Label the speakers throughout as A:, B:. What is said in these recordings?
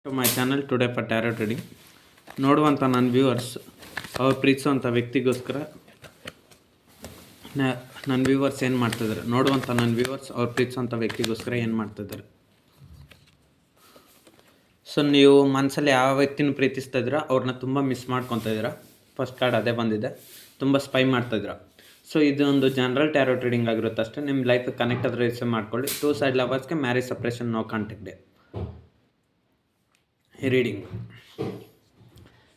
A: To my channel today for tarot trading. ನೋಡುವಂಥ ನನ್ನ viewers ಅವ್ರು ಪ್ರೀತಿಸುವಂಥ ವ್ಯಕ್ತಿಗೋಸ್ಕರ ನನ್ನ ವ್ಯೂವರ್ಸ್ ಏನು ಮಾಡ್ತಿದ್ದಾರೆ, ನೋಡುವಂಥ ನನ್ನ ವ್ಯೂವರ್ಸ್ ಅವ್ರು ಪ್ರೀತಿಸುವಂಥ ವ್ಯಕ್ತಿಗೋಸ್ಕರ ಏನು ಮಾಡ್ತಿದ್ದಾರೆ. ಸೊ ನೀವು ಮನಸ್ಸಲ್ಲಿ ಯಾವ ವ್ಯಕ್ತಿನೂ ಪ್ರೀತಿಸ್ತಾ ಇದ್ದೀರಾ, ಅವ್ರನ್ನ ತುಂಬ ಮಿಸ್ ಮಾಡ್ಕೊತಾ ಇದ್ದೀರಾ. ಫಸ್ಟ್ ಕಾರ್ಡ್ ಅದೇ ಬಂದಿದೆ, ತುಂಬ ಸ್ಪೈ ಮಾಡ್ತಾಯಿದ್ದೀರಾ. ಸೊ ಇದೊಂದು ಜನರಲ್ ಟ್ಯಾರೋ ಟ್ರೇಡಿಂಗ್ ಆಗಿರುತ್ತೆ ಅಷ್ಟೇ. ನಿಮ್ಮ ಲೈಫಿಗೆ ಕನೆಕ್ಟ್ ಆದರೆ ರಿಸೀವ್ ಮಾಡ್ಕೊಳ್ಳಿ. 2 ಸೈಡ್ ಲವರ್ಸ್ಗೆ marriage separation no contact day reading.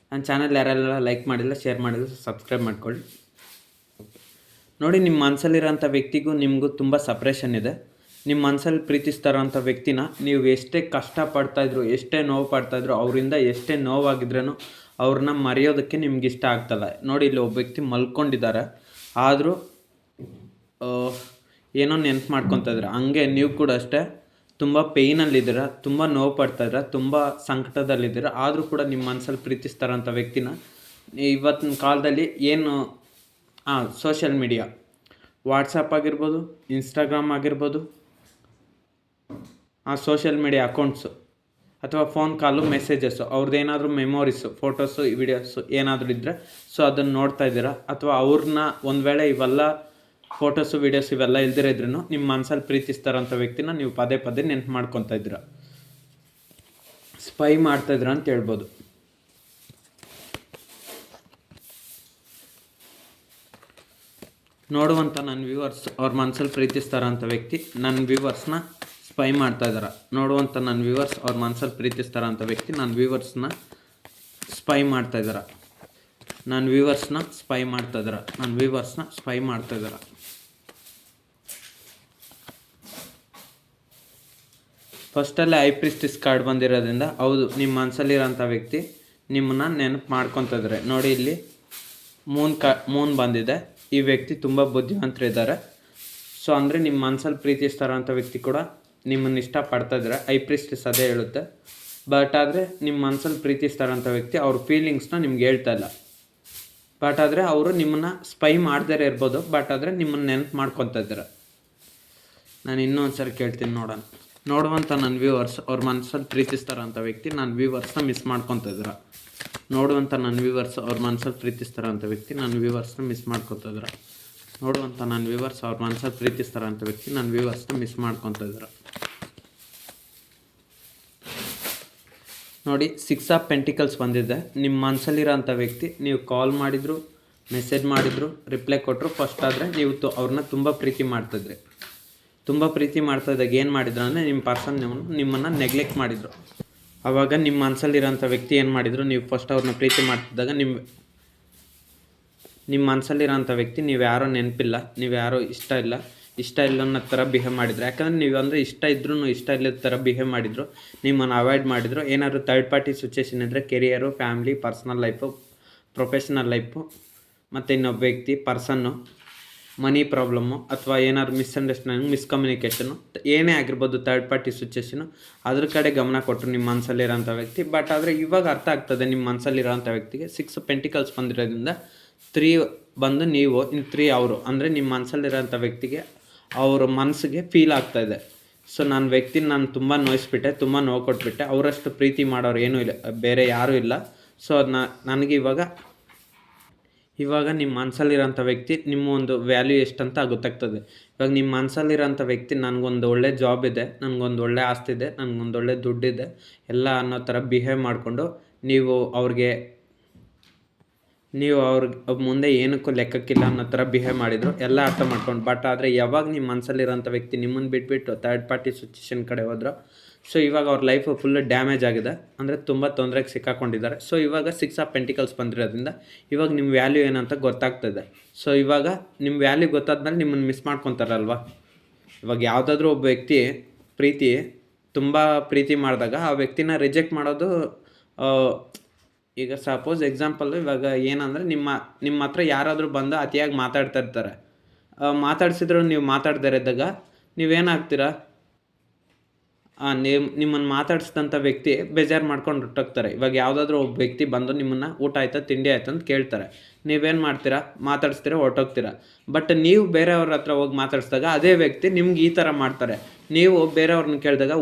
A: ನನ್ನ ಚಾನಲ್ ಯಾರೆಲ್ಲ ಲೈಕ್ ಮಾಡಿಲ್ಲ, ಶೇರ್ ಮಾಡಿಲ್ಲ, ಸಬ್ಸ್ಕ್ರೈಬ್ ಮಾಡ್ಕೊಳ್ಳಿ. ನೋಡಿ, ನಿಮ್ಮ ಮನಸ್ಸಲ್ಲಿರೋಂಥ ವ್ಯಕ್ತಿಗೂ ನಿಮಗೂ ತುಂಬ ಸಪ್ರೇಷನ್ ಇದೆ. ನಿಮ್ಮ ಮನಸ್ಸಲ್ಲಿ ಪ್ರೀತಿಸ್ತಾರೋಂಥ ವ್ಯಕ್ತಿನ ನೀವು ಎಷ್ಟೇ ಕಷ್ಟಪಡ್ತಾಯಿದ್ರು, ಎಷ್ಟೇ ನೋವು ಪಡ್ತಾಯಿದ್ರು, ಅವರಿಂದ ಎಷ್ಟೇ ನೋವಾಗಿದ್ರೂ ಅವ್ರನ್ನ ಮರೆಯೋದಕ್ಕೆ ನಿಮ್ಗೆ ಇಷ್ಟ ಆಗ್ತಲ್ಲ. ನೋಡಿ, ಇಲ್ಲಿ ಒಬ್ಬ ವ್ಯಕ್ತಿ ಮಲ್ಕೊಂಡಿದ್ದಾರೆ, ಆದರೂ ಏನೋ ನೆನ್ಪು ಮಾಡ್ಕೊತಾಯಿದ್ರೆ. ಹಂಗೆ ನೀವು ಕೂಡ ಅಷ್ಟೇ ತುಂಬ ಪೇಯ್ನಲ್ಲಿದ್ದೀರ, ತುಂಬ ನೋವು ಪಡ್ತಾಯಿದ್ದೀರ, ತುಂಬ ಸಂಕಟದಲ್ಲಿದ್ದೀರ. ಆದರೂ ಕೂಡ ನಿಮ್ಮ ಮನಸ್ಸಲ್ಲಿ ಪ್ರೀತಿಸ್ತಾರಂಥ ವ್ಯಕ್ತಿನ ಇವತ್ತಿನ ಕಾಲದಲ್ಲಿ ಏನು ಸೋಷಿಯಲ್ ಮೀಡಿಯಾ, ವಾಟ್ಸಪ್ ಆಗಿರ್ಬೋದು, ಇನ್ಸ್ಟಾಗ್ರಾಮ್ ಆಗಿರ್ಬೋದು, ಸೋಷಿಯಲ್ ಮೀಡಿಯಾ ಅಕೌಂಟ್ಸು ಅಥವಾ ಫೋನ್ ಕಾಲು, ಮೆಸೇಜಸ್ಸು, ಅವ್ರದ್ದೇನಾದರೂ ಮೆಮೊರೀಸು, ಫೋಟೋಸು, ವಿಡಿಯೋಸು ಏನಾದರೂ ಇದ್ದರೆ ಸೊ ಅದನ್ನು ನೋಡ್ತಾ ಇದ್ದೀರಾ. ಅಥವಾ ಅವ್ರನ್ನ ಒಂದು ವೇಳೆ ಇವೆಲ್ಲ ಫೋಟೋಸು, ವೀಡಿಯೋಸ್ ಇವೆಲ್ಲ ಇಲ್ದಿರ ಇದ್ರೂ ನಿಮ್ಮ ಮನಸ್ಸಲ್ಲಿ ಪ್ರೀತಿಸ್ತಾರಂಥ ವ್ಯಕ್ತಿನ ನೀವು ಪದೇ ಪದೇ ನೆನ್ಪು ಮಾಡ್ಕೊತಾ ಇದ್ದೀರ, ಸ್ಪೈ ಮಾಡ್ತಾಯಿದ್ದೀರ ಅಂತ ಹೇಳ್ಬೋದು. ನೋಡುವಂಥ ನನ್ನ ವ್ಯೂವರ್ಸ್ ಅವ್ರ ಮನಸ್ಸಲ್ಲಿ ಪ್ರೀತಿಸ್ತಾರಂಥ ವ್ಯಕ್ತಿ ನನ್ನ ವ್ಯೂವರ್ಸ್ನ ಸ್ಪೈ ಮಾಡ್ತಾಯಿದ್ದಾರೆ. ನೋಡುವಂಥ ನನ್ನ ವ್ಯೂವರ್ಸ್ ಅವ್ರ ಮನಸ್ಸಲ್ಲಿ ಪ್ರೀತಿಸ್ತಾರಂಥ ವ್ಯಕ್ತಿ ನನ್ನ ವ್ಯೂವರ್ಸ್ನ ಸ್ಪೈ ಮಾಡ್ತಾಯಿದ್ದಾರೆ. ನನ್ನ ವ್ಯೂವರ್ಸ್ನ ಸ್ಪೈ ಮಾಡ್ತಾಯಿದ್ದಾರೆ. ನನ್ನ ವ್ಯೂವರ್ಸ್ನ ಸ್ಪೈ ಮಾಡ್ತಾಯಿದ್ದಾರೆ. ಫಸ್ಟಲ್ಲೇ ಐ ಪ್ರಿಸ್ಟಿಸ್ ಕಾರ್ಡ್ ಬಂದಿರೋದ್ರಿಂದ ಹೌದು, ನಿಮ್ಮ ಮನಸ್ಸಲ್ಲಿರೋಂಥ ವ್ಯಕ್ತಿ ನಿಮ್ಮನ್ನ ನೆನಪು ಮಾಡ್ಕೊತಿದ್ದಾರೆ. ನೋಡಿ, ಇಲ್ಲಿ ಮೂನ್ ಬಂದಿದೆ. ಈ ವ್ಯಕ್ತಿ ತುಂಬ ಬುದ್ಧಿವಂತರಿದ್ದಾರೆ. ಸೊ ಅಂದರೆ ನಿಮ್ಮ ಮನಸ್ಸಲ್ಲಿ ಪ್ರೀತಿಸ್ತಾರೋಂಥ ವ್ಯಕ್ತಿ ಕೂಡ ನಿಮ್ಮನ್ನು ಇಷ್ಟಪಡ್ತಾ ಇದ್ದಾರೆ. ಐ ಪ್ರಿಸ್ಟಿಸ್ ಅದೇ ಹೇಳುತ್ತೆ. ಬಟ್ ಆದರೆ ನಿಮ್ಮ ಮನಸ್ಸಲ್ಲಿ ಪ್ರೀತಿಸ್ತಾರೋಂಥ ವ್ಯಕ್ತಿ ಅವ್ರ ಫೀಲಿಂಗ್ಸ್ನ ನಿಮ್ಗೆ ಹೇಳ್ತಾ ಇಲ್ಲ. ಬಟ್ ಆದರೆ ಅವರು ನಿಮ್ಮನ್ನು ಸ್ಪೈ ಮಾಡ್ದೇ ಇರ್ಬೋದು. ಬಟ್ ಆದರೆ ನಿಮ್ಮನ್ನು ನೆನಪು ಮಾಡ್ಕೊತಾ ಇದ್ದಾರೆ. ನಾನು ಇನ್ನೊಂದು ಸರಿ ಕೇಳ್ತೀನಿ, ನೋಡುವಂಥ ನನ್ನ ವ್ಯೂವರ್ಸ್ ಅವ್ರ ಮನಸ್ಸಲ್ಲಿ ಪ್ರೀತಿಸ್ತಾರೋಂಥ ವ್ಯಕ್ತಿ ನನ್ನ ವ್ಯೂವರ್ಸ್ನ ಮಿಸ್ ಮಾಡ್ಕೊತಾ ಇದ್ದಾರೆ. ನೋಡುವಂಥ ನನ್ನ ವ್ಯೂವರ್ಸ್ ಅವ್ರ ಮನಸ್ಸಲ್ಲಿ ಪ್ರೀತಿಸ್ತಾರೋಂಥ ವ್ಯಕ್ತಿ ನನ್ನ ವ್ಯೂವರ್ಸ್ನ ಮಿಸ್ ಮಾಡ್ಕೊತಾ ಇದ್ದಾರೆ. ನೋಡುವಂಥ ನನ್ನ ವ್ಯೂವರ್ಸ್ ಅವ್ರ ಮನಸ್ಸಲ್ಲಿ ಪ್ರೀತಿಸ್ತಾರೋಂಥ ವ್ಯಕ್ತಿ ನನ್ನ ವ್ಯೂವರ್ಸ್ನ ಮಿಸ್ ಮಾಡ್ಕೊತಾ ಇದ್ದಾರೆ. ನೋಡಿ, 6 ಆಫ್ ಪೆಂಟಿಕಲ್ಸ್ ಬಂದಿದೆ. ನಿಮ್ಮ ಮನಸ್ಸಲ್ಲಿರೋಂಥ ವ್ಯಕ್ತಿ ನೀವು ಕಾಲ್ ಮಾಡಿದ್ರು, ಮೆಸೇಜ್ ಮಾಡಿದ್ರು, ರಿಪ್ಲೈ ಕೊಟ್ಟರು. ಫಸ್ಟ್ ಆದರೆ ನೀವು ಅವ್ರನ್ನ ತುಂಬ ಪ್ರೀತಿ ಮಾಡ್ತಿದ್ರಿ. ತುಂಬ ಪ್ರೀತಿ ಮಾಡ್ತಾಯಿದ್ದಾಗ ಏನು ಮಾಡಿದ್ರು ಅಂದರೆ ನಿಮ್ಮ ಪರ್ಸನ್ ನಿಮ್ಮನ್ನು ನೆಗ್ಲೆಕ್ಟ್ ಮಾಡಿದರು. ಆವಾಗ ನಿಮ್ಮ ಮನಸ್ಸಲ್ಲಿರೋಂಥ ವ್ಯಕ್ತಿ ಏನು ಮಾಡಿದರು, ನೀವು ಫಸ್ಟ್ ಅವ್ರನ್ನ ಪ್ರೀತಿ ಮಾಡ್ತಿದ್ದಾಗ ನಿಮ್ಮ ಮನಸ್ಸಲ್ಲಿರೋಂಥ ವ್ಯಕ್ತಿ ನೀವು ಯಾರೋ ನೆನಪಿಲ್ಲ, ನೀವು ಯಾರೋ ಇಷ್ಟ ಇಲ್ಲ ಅನ್ನೋ ಥರ ಬಿಹೇವ್ ಮಾಡಿದ್ರು. ಯಾಕಂದರೆ ನೀವು ಅಂದರೆ ಇಷ್ಟ ಇದ್ರೂ ಇಷ್ಟ ಇಲ್ಲದ ಥರ ಬಿಹೇವ್ ಮಾಡಿದರು, ನಿಮ್ಮನ್ನು ಅವಾಯ್ಡ್ ಮಾಡಿದರು. ಏನಾದರೂ ಥರ್ಡ್ ಪಾರ್ಟಿ ಸಿಚುವೇಷನ್ ಇದ್ದರೆ career, family, personal life, professional life, ಮತ್ತು ಇನ್ನೊಬ್ಬ ವ್ಯಕ್ತಿ, ಪರ್ಸನ್ನು, ಮನಿ ಪ್ರಾಬ್ಲಮ್ಮು, ಅಥವಾ ಏನಾದ್ರು ಮಿಸ್ಅಂಡರ್ಸ್ಟ್ಯಾಂಡಿಂಗ್, ಮಿಸ್ಕಮ್ಯುನಿಕೇಷನು, ಏನೇ ಆಗಿರ್ಬೋದು ಥರ್ಡ್ ಪಾರ್ಟಿ ಸಿಚುವೇಷನು, ಅದ್ರ ಕಡೆ ಗಮನ ಕೊಟ್ಟರು ನಿಮ್ಮ ಮನಸ್ಸಲ್ಲಿರೋಂಥ ವ್ಯಕ್ತಿ. ಬಟ್ ಆದರೆ ಇವಾಗ ಅರ್ಥ ಆಗ್ತದೆ ನಿಮ್ಮ ಮನಸ್ಸಲ್ಲಿರೋಂಥ ವ್ಯಕ್ತಿಗೆ 6 ಪೆಂಟಿಕಲ್ಸ್ ಬಂದಿರೋದ್ರಿಂದ 3 ಬಂದು ನೀವು, ಇನ್ನು 3 ಅವರು. ಅಂದರೆ ನಿಮ್ಮ ಮನಸ್ಸಲ್ಲಿರೋಂಥ ವ್ಯಕ್ತಿಗೆ ಅವ್ರ ಮನಸ್ಸಿಗೆ ಫೀಲ್ ಆಗ್ತಾಯಿದೆ. ಸೊ ನನ್ನ ವ್ಯಕ್ತಿನ ನಾನು ತುಂಬ ನೋಯಿಸ್ಬಿಟ್ಟೆ, ತುಂಬ ನೋವು ಕೊಟ್ಬಿಟ್ಟೆ, ಅವರಷ್ಟು ಪ್ರೀತಿ ಮಾಡೋರು ಏನೂ ಇಲ್ಲ, ಬೇರೆ ಯಾರೂ ಇಲ್ಲ. ಸೊ ನನಗೆ ಇವಾಗ ನಿಮ್ಮ ಮನಸ್ಸಲ್ಲಿರೋಂಥ ವ್ಯಕ್ತಿ ನಿಮ್ಮ ಒಂದು ವ್ಯಾಲ್ಯೂ ಎಷ್ಟಂತ ಗೊತ್ತಾಗ್ತದೆ. ಇವಾಗ ನಿಮ್ಮ ಮನಸ್ಸಲ್ಲಿರೋಂಥ ವ್ಯಕ್ತಿ ನನಗೊಂದು ಒಳ್ಳೆ ಜಾಬ್ ಇದೆ, ನನಗೊಂದು ಒಳ್ಳೆ ಆಸ್ತಿ ಇದೆ, ನನಗೊಂದು ಒಳ್ಳೆ ದುಡ್ಡಿದೆ ಎಲ್ಲ ಅನ್ನೋ ಥರ ಬಿಹೇವ್ ಮಾಡಿಕೊಂಡು ನೀವು ಅವ್ರಿಗೆ ಮುಂದೆ ಏನಕ್ಕೂ ಲೆಕ್ಕಕ್ಕಿಲ್ಲ ಅನ್ನೋ ಥರ ಬಿಹೇವ್ ಮಾಡಿದರು, ಎಲ್ಲ ಅರ್ಥ ಮಾಡ್ಕೊಂಡು. ಬಟ್ ಆದರೆ ಯಾವಾಗ ನಿಮ್ಮ ಮನಸ್ಸಲ್ಲಿರೋಂಥ ವ್ಯಕ್ತಿ ನಿಮ್ಮನ್ನು ಬಿಟ್ಬಿಟ್ಟು ಥರ್ಡ್ ಪಾರ್ಟಿ ಸಿಚುವೇಷನ್ ಕಡೆ ಹೋದ್ರು, ಸೊ ಇವಾಗ ಅವ್ರ ಲೈಫು ಫುಲ್ಲು ಡ್ಯಾಮೇಜ್ ಆಗಿದೆ. ಅಂದರೆ ತುಂಬ ತೊಂದರೆಗೆ ಸಿಕ್ಕಾಕೊಂಡಿದ್ದಾರೆ. ಸೊ ಇವಾಗ 6 ಆಫ್ ಪೆಂಟಿಕಲ್ಸ್ ಬಂದಿರೋದ್ರಿಂದ ಇವಾಗ ನಿಮ್ಮ ವ್ಯಾಲ್ಯೂ ಏನಂತ ಗೊತ್ತಾಗ್ತದೆ. ಸೊ ಇವಾಗ ನಿಮ್ಮ ವ್ಯಾಲ್ಯೂ ಗೊತ್ತಾದ್ಮೇಲೆ ನಿಮ್ಮನ್ನು ಮಿಸ್ ಮಾಡ್ಕೊತಾರಲ್ವ. ಇವಾಗ ಯಾವುದಾದ್ರೂ ಒಬ್ಬ ವ್ಯಕ್ತಿ ತುಂಬ ಪ್ರೀತಿ ಮಾಡಿದಾಗ ಆ ವ್ಯಕ್ತಿನ ರಿಜೆಕ್ಟ್ ಮಾಡೋದು, ಈಗ ಸಪೋಸ್ ಎಕ್ಸಾಂಪಲ್ಲು, ಇವಾಗ ಏನಂದರೆ ನಿಮ್ಮ ಹತ್ರ ಯಾರಾದರೂ ಬಂದು ಅತಿಯಾಗಿ ಮಾತಾಡ್ತಾ ಇರ್ತಾರೆ. ಮಾತಾಡ್ಸಿದ್ರು ನೀವು ಮಾತಾಡ್ದೇ ಇದ್ದಾಗ ನೀವೇನಾಗ್ತೀರಾ, ನಿಮ್ಮನ್ನು ಮಾತಾಡಿಸಿದಂಥ ವ್ಯಕ್ತಿ ಬೇಜಾರು ಮಾಡ್ಕೊಂಡು ಹೊರಟೋಗ್ತಾರೆ. ಇವಾಗ ಯಾವುದಾದ್ರೂ ಒಬ್ಬ ವ್ಯಕ್ತಿ ಬಂದು ನಿಮ್ಮನ್ನು ಊಟ ಆಯ್ತಾ ತಿಂಡಿ ಆಯ್ತಾ ಅಂತ ಕೇಳ್ತಾರೆ. ನೀವೇನು ಮಾಡ್ತೀರಾ? ಮಾತಾಡಿಸ್ತೀರಾ, ಹೊರಟೋಗ್ತೀರಾ. ಬಟ್ ನೀವು ಬೇರೆಯವ್ರ ಹತ್ರ ಹೋಗಿ ಮಾತಾಡಿಸಿದಾಗ ಅದೇ ವ್ಯಕ್ತಿ ನಿಮ್ಗೆ ಈ ಥರ ಮಾಡ್ತಾರೆ. ನೀವು ಬೇರೆಯವ್ರನ್ನ ಕೇಳಿದಾಗ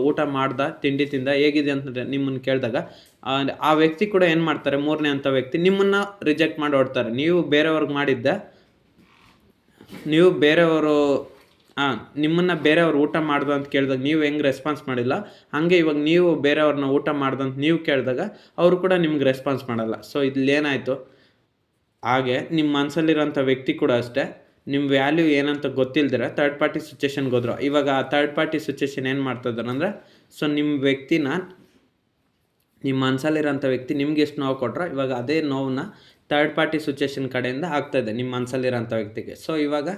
A: ಊಟ ಮಾಡ್ದ, ತಿಂಡಿ ತಿಂದ, ಹೇಗಿದೆ ಅಂತ ನಿಮ್ಮನ್ನು ಕೇಳಿದಾಗ ಆ ವ್ಯಕ್ತಿ ಕೂಡ ಏನು ಮಾಡ್ತಾರೆ, ಮೂರನೇ ಅಂಥ ವ್ಯಕ್ತಿ ನಿಮ್ಮನ್ನು ರಿಜೆಕ್ಟ್ ಮಾಡಿ ಹೊರಡ್ತಾರೆ. ನೀವು ಬೇರೆಯವರು ನಿಮ್ಮನ್ನು ಬೇರೆಯವ್ರು ಊಟ ಮಾಡ್ದು ಅಂತ ಕೇಳಿದಾಗ ನೀವು ಹೆಂಗೆ ರೆಸ್ಪಾನ್ಸ್ ಮಾಡಿಲ್ಲ, ಹಾಗೆ ಇವಾಗ ನೀವು ಬೇರೆಯವ್ರನ್ನ ಊಟ ಮಾಡ್ದಂತ ನೀವು ಕೇಳಿದಾಗ ಅವರು ಕೂಡ ನಿಮ್ಗೆ ರೆಸ್ಪಾನ್ಸ್ ಮಾಡಲ್ಲ. ಸೊ ಇಲ್ಲೇನಾಯಿತು, ಹಾಗೆ ನಿಮ್ಮ ಮನಸ್ಸಲ್ಲಿರೋಂಥ ವ್ಯಕ್ತಿ ಕೂಡ ಅಷ್ಟೇ, ನಿಮ್ಮ ವ್ಯಾಲ್ಯೂ ಏನಂತ ಗೊತ್ತಿಲ್ದಿರ ಥರ್ಡ್ ಪಾರ್ಟಿ ಸಿಚುವೇಷನ್ಗೆ ಹೋದ್ರು. ಇವಾಗ ಆ ಥರ್ಡ್ ಪಾರ್ಟಿ ಸಿಚುವೇಷನ್ ಏನು ಮಾಡ್ತಿದ್ದಾರೆ ಅಂದರೆ, ಸೊ ನಿಮ್ಮ ಮನಸ್ಸಲ್ಲಿರೋಂಥ ವ್ಯಕ್ತಿ ನಿಮ್ಗೆ ಎಷ್ಟು ನೋವು ಕೊಟ್ಟರೋ ಇವಾಗ ಅದೇ ನೋವನ್ನ ಥರ್ಡ್ ಪಾರ್ಟಿ ಸಿಚುವೇಷನ್ ಕಡೆಯಿಂದ ಆಗ್ತಾಯಿದೆ ನಿಮ್ಮ ಮನಸ್ಸಲ್ಲಿರೋಂಥ ವ್ಯಕ್ತಿಗೆ. ಸೊ ಇವಾಗ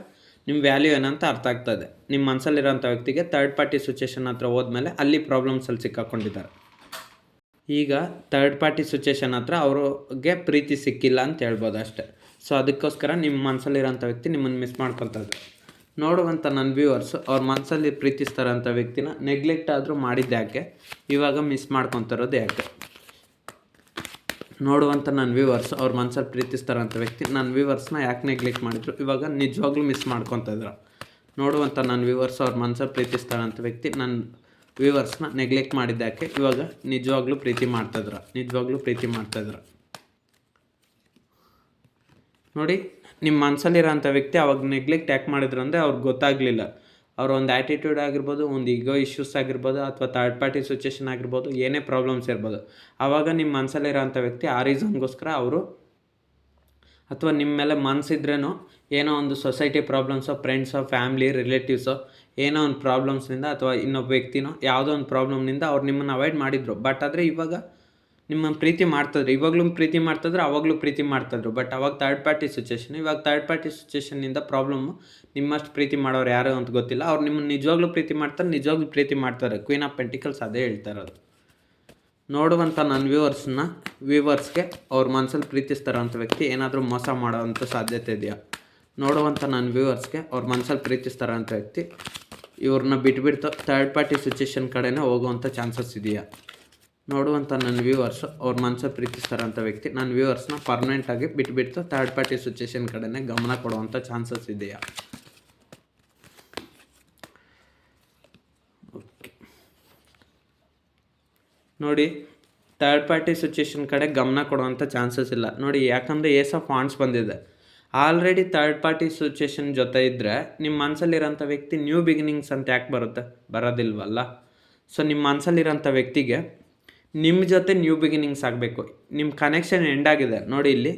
A: ನಿಮ್ಮ ವ್ಯಾಲ್ಯೂ ಏನಂತ ಅರ್ಥ ಆಗ್ತದೆ. ನಿಮ್ಮ ಮನಸ್ಸಲ್ಲಿರೋಂಥ ವ್ಯಕ್ತಿಗೆ ಥರ್ಡ್ ಪಾರ್ಟಿ ಸಿಚುವೇಷನ್ ಹತ್ರ ಹೋದ್ಮೇಲೆ ಅಲ್ಲಿ ಪ್ರಾಬ್ಲಮ್ಸಲ್ಲಿ ಸಿಕ್ಕಾಕೊಂಡಿದ್ದಾರೆ. ಈಗ ಥರ್ಡ್ ಪಾರ್ಟಿ ಸಿಚುವೇಷನ್ ಹತ್ರ ಅವ್ರಿಗೆ ಪ್ರೀತಿ ಸಿಕ್ಕಿಲ್ಲ ಅಂತ ಹೇಳ್ಬೋದು ಅಷ್ಟೇ. ಸೊ ಅದಕ್ಕೋಸ್ಕರ ನಿಮ್ಮ ಮನಸ್ಸಲ್ಲಿರೋಂಥ ವ್ಯಕ್ತಿ ನಿಮ್ಮನ್ನು ಮಿಸ್ ಮಾಡ್ಕೊತಾರೆ. ನೋಡುವಂಥ ನನ್ನ ವ್ಯೂವರ್ಸು ಅವ್ರ ಮನಸ್ಸಲ್ಲಿ ಪ್ರೀತಿಸ್ತಾರಂಥ ವ್ಯಕ್ತಿನ ನೆಗ್ಲೆಕ್ಟ್ ಆದರೂ ಮಾಡಿದ್ದು ಯಾಕೆ, ಇವಾಗ ಮಿಸ್ ಮಾಡ್ಕೊತಿರೋದು ಯಾಕೆ? ನೋಡುವಂಥ ನನ್ನ ವ್ಯೂವರ್ಸ್ ಅವ್ರ ಮನಸ್ಸಲ್ಲಿ ಪ್ರೀತಿಸ್ತಾರಂಥ ವ್ಯಕ್ತಿ ನನ್ನ ವ್ಯೂವರ್ಸ್ನ ಯಾಕೆ ನೆಗ್ಲೆಕ್ಟ್ ಮಾಡಿದ್ರು, ಇವಾಗ ನಿಜವಾಗ್ಲೂ ಮಿಸ್ ಮಾಡ್ಕೊತಾ ಇದ್ರು. ನೋಡುವಂಥ ನನ್ನ ವ್ಯೂವರ್ಸ್ ಅವ್ರ ಮನಸ್ಸಲ್ಲಿ ಪ್ರೀತಿಸ್ತಾರಂಥ ವ್ಯಕ್ತಿ ನನ್ನ ವ್ಯೂವರ್ಸ್ನ ನೆಗ್ಲೆಕ್ಟ್ ಮಾಡಿದ್ದಾಕೆ ಇವಾಗ ನಿಜವಾಗ್ಲೂ ಪ್ರೀತಿ ಮಾಡ್ತಾಯಿದ್ರು. ನೋಡಿ, ನಿಮ್ಮ ಮನಸ್ಸಲ್ಲಿರೋಂಥ ವ್ಯಕ್ತಿ ಅವಾಗ ನೆಗ್ಲೆಕ್ಟ್ ಯಾಕೆ ಮಾಡಿದ್ರು ಅಂದರೆ ಅವ್ರಿಗೆ ಗೊತ್ತಾಗಲಿಲ್ಲ. ಅವ್ರ ಒಂದು ಆ್ಯಟಿಟ್ಯೂಡ್ ಆಗಿರ್ಬೋದು, ಒಂದು ಈಗೋ ಇಶ್ಯೂಸ್ ಆಗಿರ್ಬೋದು, ಅಥವಾ ಥರ್ಡ್ ಪಾರ್ಟಿ ಸಿಚುವೇಷನ್ ಆಗಿರ್ಬೋದು, ಏನೇ ಪ್ರಾಬ್ಲಮ್ಸ್ ಇರ್ಬೋದು, ಆವಾಗ ನಿಮ್ಮ ಮನಸ್ಸಲ್ಲಿರೋಂಥ ವ್ಯಕ್ತಿ ಆ ರೀಸನ್ಗೋಸ್ಕರ ಅವರು, ಅಥವಾ ನಿಮ್ಮ ಮೇಲೆ ಮನಸ್ಸಿದ್ರೇನೋ ಏನೋ ಒಂದು ಸೊಸೈಟಿ ಪ್ರಾಬ್ಲಮ್ಸೋ, ಫ್ರೆಂಡ್ಸೋ, ಫ್ಯಾಮ್ಲಿ, ರಿಲೇಟಿವ್ಸೋ ಏನೋ ಒಂದು ಪ್ರಾಬ್ಲಮ್ಸ್ನಿಂದ ಅಥವಾ ಇನ್ನೊಬ್ಬ ವ್ಯಕ್ತಿನೋ ಯಾವುದೋ ಒಂದು ಪ್ರಾಬ್ಲಮ್ನಿಂದ ಅವ್ರು ನಿಮ್ಮನ್ನು ಅವಾಯ್ಡ್ ಮಾಡಿದರು. ಬಟ್ ಆದರೆ ಇವಾಗ ನಿಮ್ಮನ್ನು ಪ್ರೀತಿ ಮಾಡ್ತಿದ್ರು, ಇವಾಗಲೂ ಪ್ರೀತಿ ಮಾಡ್ತಿದ್ರು, ಅವಾಗಲೂ ಪ್ರೀತಿ ಮಾಡ್ತಿದ್ರು. ಬಟ್ ಅವಾಗ ಥರ್ಡ್ ಪಾರ್ಟಿ ಸಿಚುವೇಷನ್, ಇವಾಗ ಥರ್ಡ್ ಪಾರ್ಟಿ ಸಿಚುವೇಷನ್ನಿಂದ ಪ್ರಾಬ್ಲಮ್ಮು ನಿಮ್ಮಷ್ಟು ಪ್ರೀತಿ ಮಾಡೋರು ಯಾರು ಅಂತ ಗೊತ್ತಿಲ್ಲ. ಅವ್ರು ನಿಮ್ಮನ್ನು ನಿಜವಾಗ್ಲೂ ಪ್ರೀತಿ ಮಾಡ್ತಾರೆ. ಕ್ವೀನ್ ಆಫ್ ಪೆಂಟಿಕಲ್ಸ್ ಅದೇ ಹೇಳ್ತಾ ಇರೋದು. ನೋಡುವಂಥ ನನ್ನ ವ್ಯೂವರ್ಸ್ಗೆ ಅವ್ರ ಮನಸ್ಸಲ್ಲಿ ಪ್ರೀತಿಸ್ತಾರಂಥ ವ್ಯಕ್ತಿ ಏನಾದರೂ ಮೋಸ ಮಾಡೋವಂಥ ಸಾಧ್ಯತೆ ಇದೆಯಾ? ನೋಡುವಂಥ ನನ್ನ ವ್ಯೂವರ್ಸ್ಗೆ ಅವ್ರ ಮನಸ್ಸಲ್ಲಿ ಪ್ರೀತಿಸ್ತಾರಂಥ ವ್ಯಕ್ತಿ ಇವ್ರನ್ನ ಬಿಟ್ಬಿಡ್ತು ಥರ್ಡ್ ಪಾರ್ಟಿ ಸಿಚುವೇಷನ್ ಕಡೆನೇ ಹೋಗುವಂಥ ಚಾನ್ಸಸ್ ಇದೆಯಾ? ನೋಡುವಂಥ ನನ್ನ ವ್ಯೂವರ್ಸು ಅವ್ರ ಮನಸ್ಸಲ್ಲಿ ಪ್ರೀತಿಸ್ತಾರಂಥ ವ್ಯಕ್ತಿ ನನ್ನ ವ್ಯೂವರ್ಸ್ನ ಪರ್ಮನೆಂಟಾಗಿ ಬಿಟ್ಬಿಡ್ತು ಥರ್ಡ್ ಪಾರ್ಟಿ ಸಿಚುವೇಷನ್ ಕಡೆನೇ ಗಮನ ಕೊಡುವಂಥ ಚಾನ್ಸಸ್ ಇದೆಯಾ? ಓಕೆ, ನೋಡಿ, ಥರ್ಡ್ ಪಾರ್ಟಿ ಸಿಚುವೇಷನ್ ಕಡೆ ಗಮನ ಕೊಡುವಂಥ ಚಾನ್ಸಸ್ ಇಲ್ಲ. ನೋಡಿ, ಯಾಕಂದರೆ ಏಸ್ ಆಫ್ ವಾಂಡ್ಸ್ ಬಂದಿದೆ. ಆಲ್ರೆಡಿ ಥರ್ಡ್ ಪಾರ್ಟಿ ಸಿಚುವೇಷನ್ ಜೊತೆ ಇದ್ದರೆ ನಿಮ್ಮ ಮನಸ್ಸಲ್ಲಿರೋಂಥ ವ್ಯಕ್ತಿ ನ್ಯೂ ಬಿಗಿನಿಂಗ್ಸ್ ಅಂತ ಯಾಕೆ ಬರೋದಿಲ್ವಲ್ಲ? ಸೊ ನಿಮ್ಮ ಮನಸ್ಸಲ್ಲಿರೋಂಥ ವ್ಯಕ್ತಿಗೆ ನಿಮ್ಮ ಜೊತೆ ನ್ಯೂ ಬಿಗಿನಿಂಗ್ಸ್ ಆಗಬೇಕು. ನಿಮ್ಮ ಕನೆಕ್ಷನ್ ಎಂಡಾಗಿದೆ ನೋಡಿ, ಇಲ್ಲಿ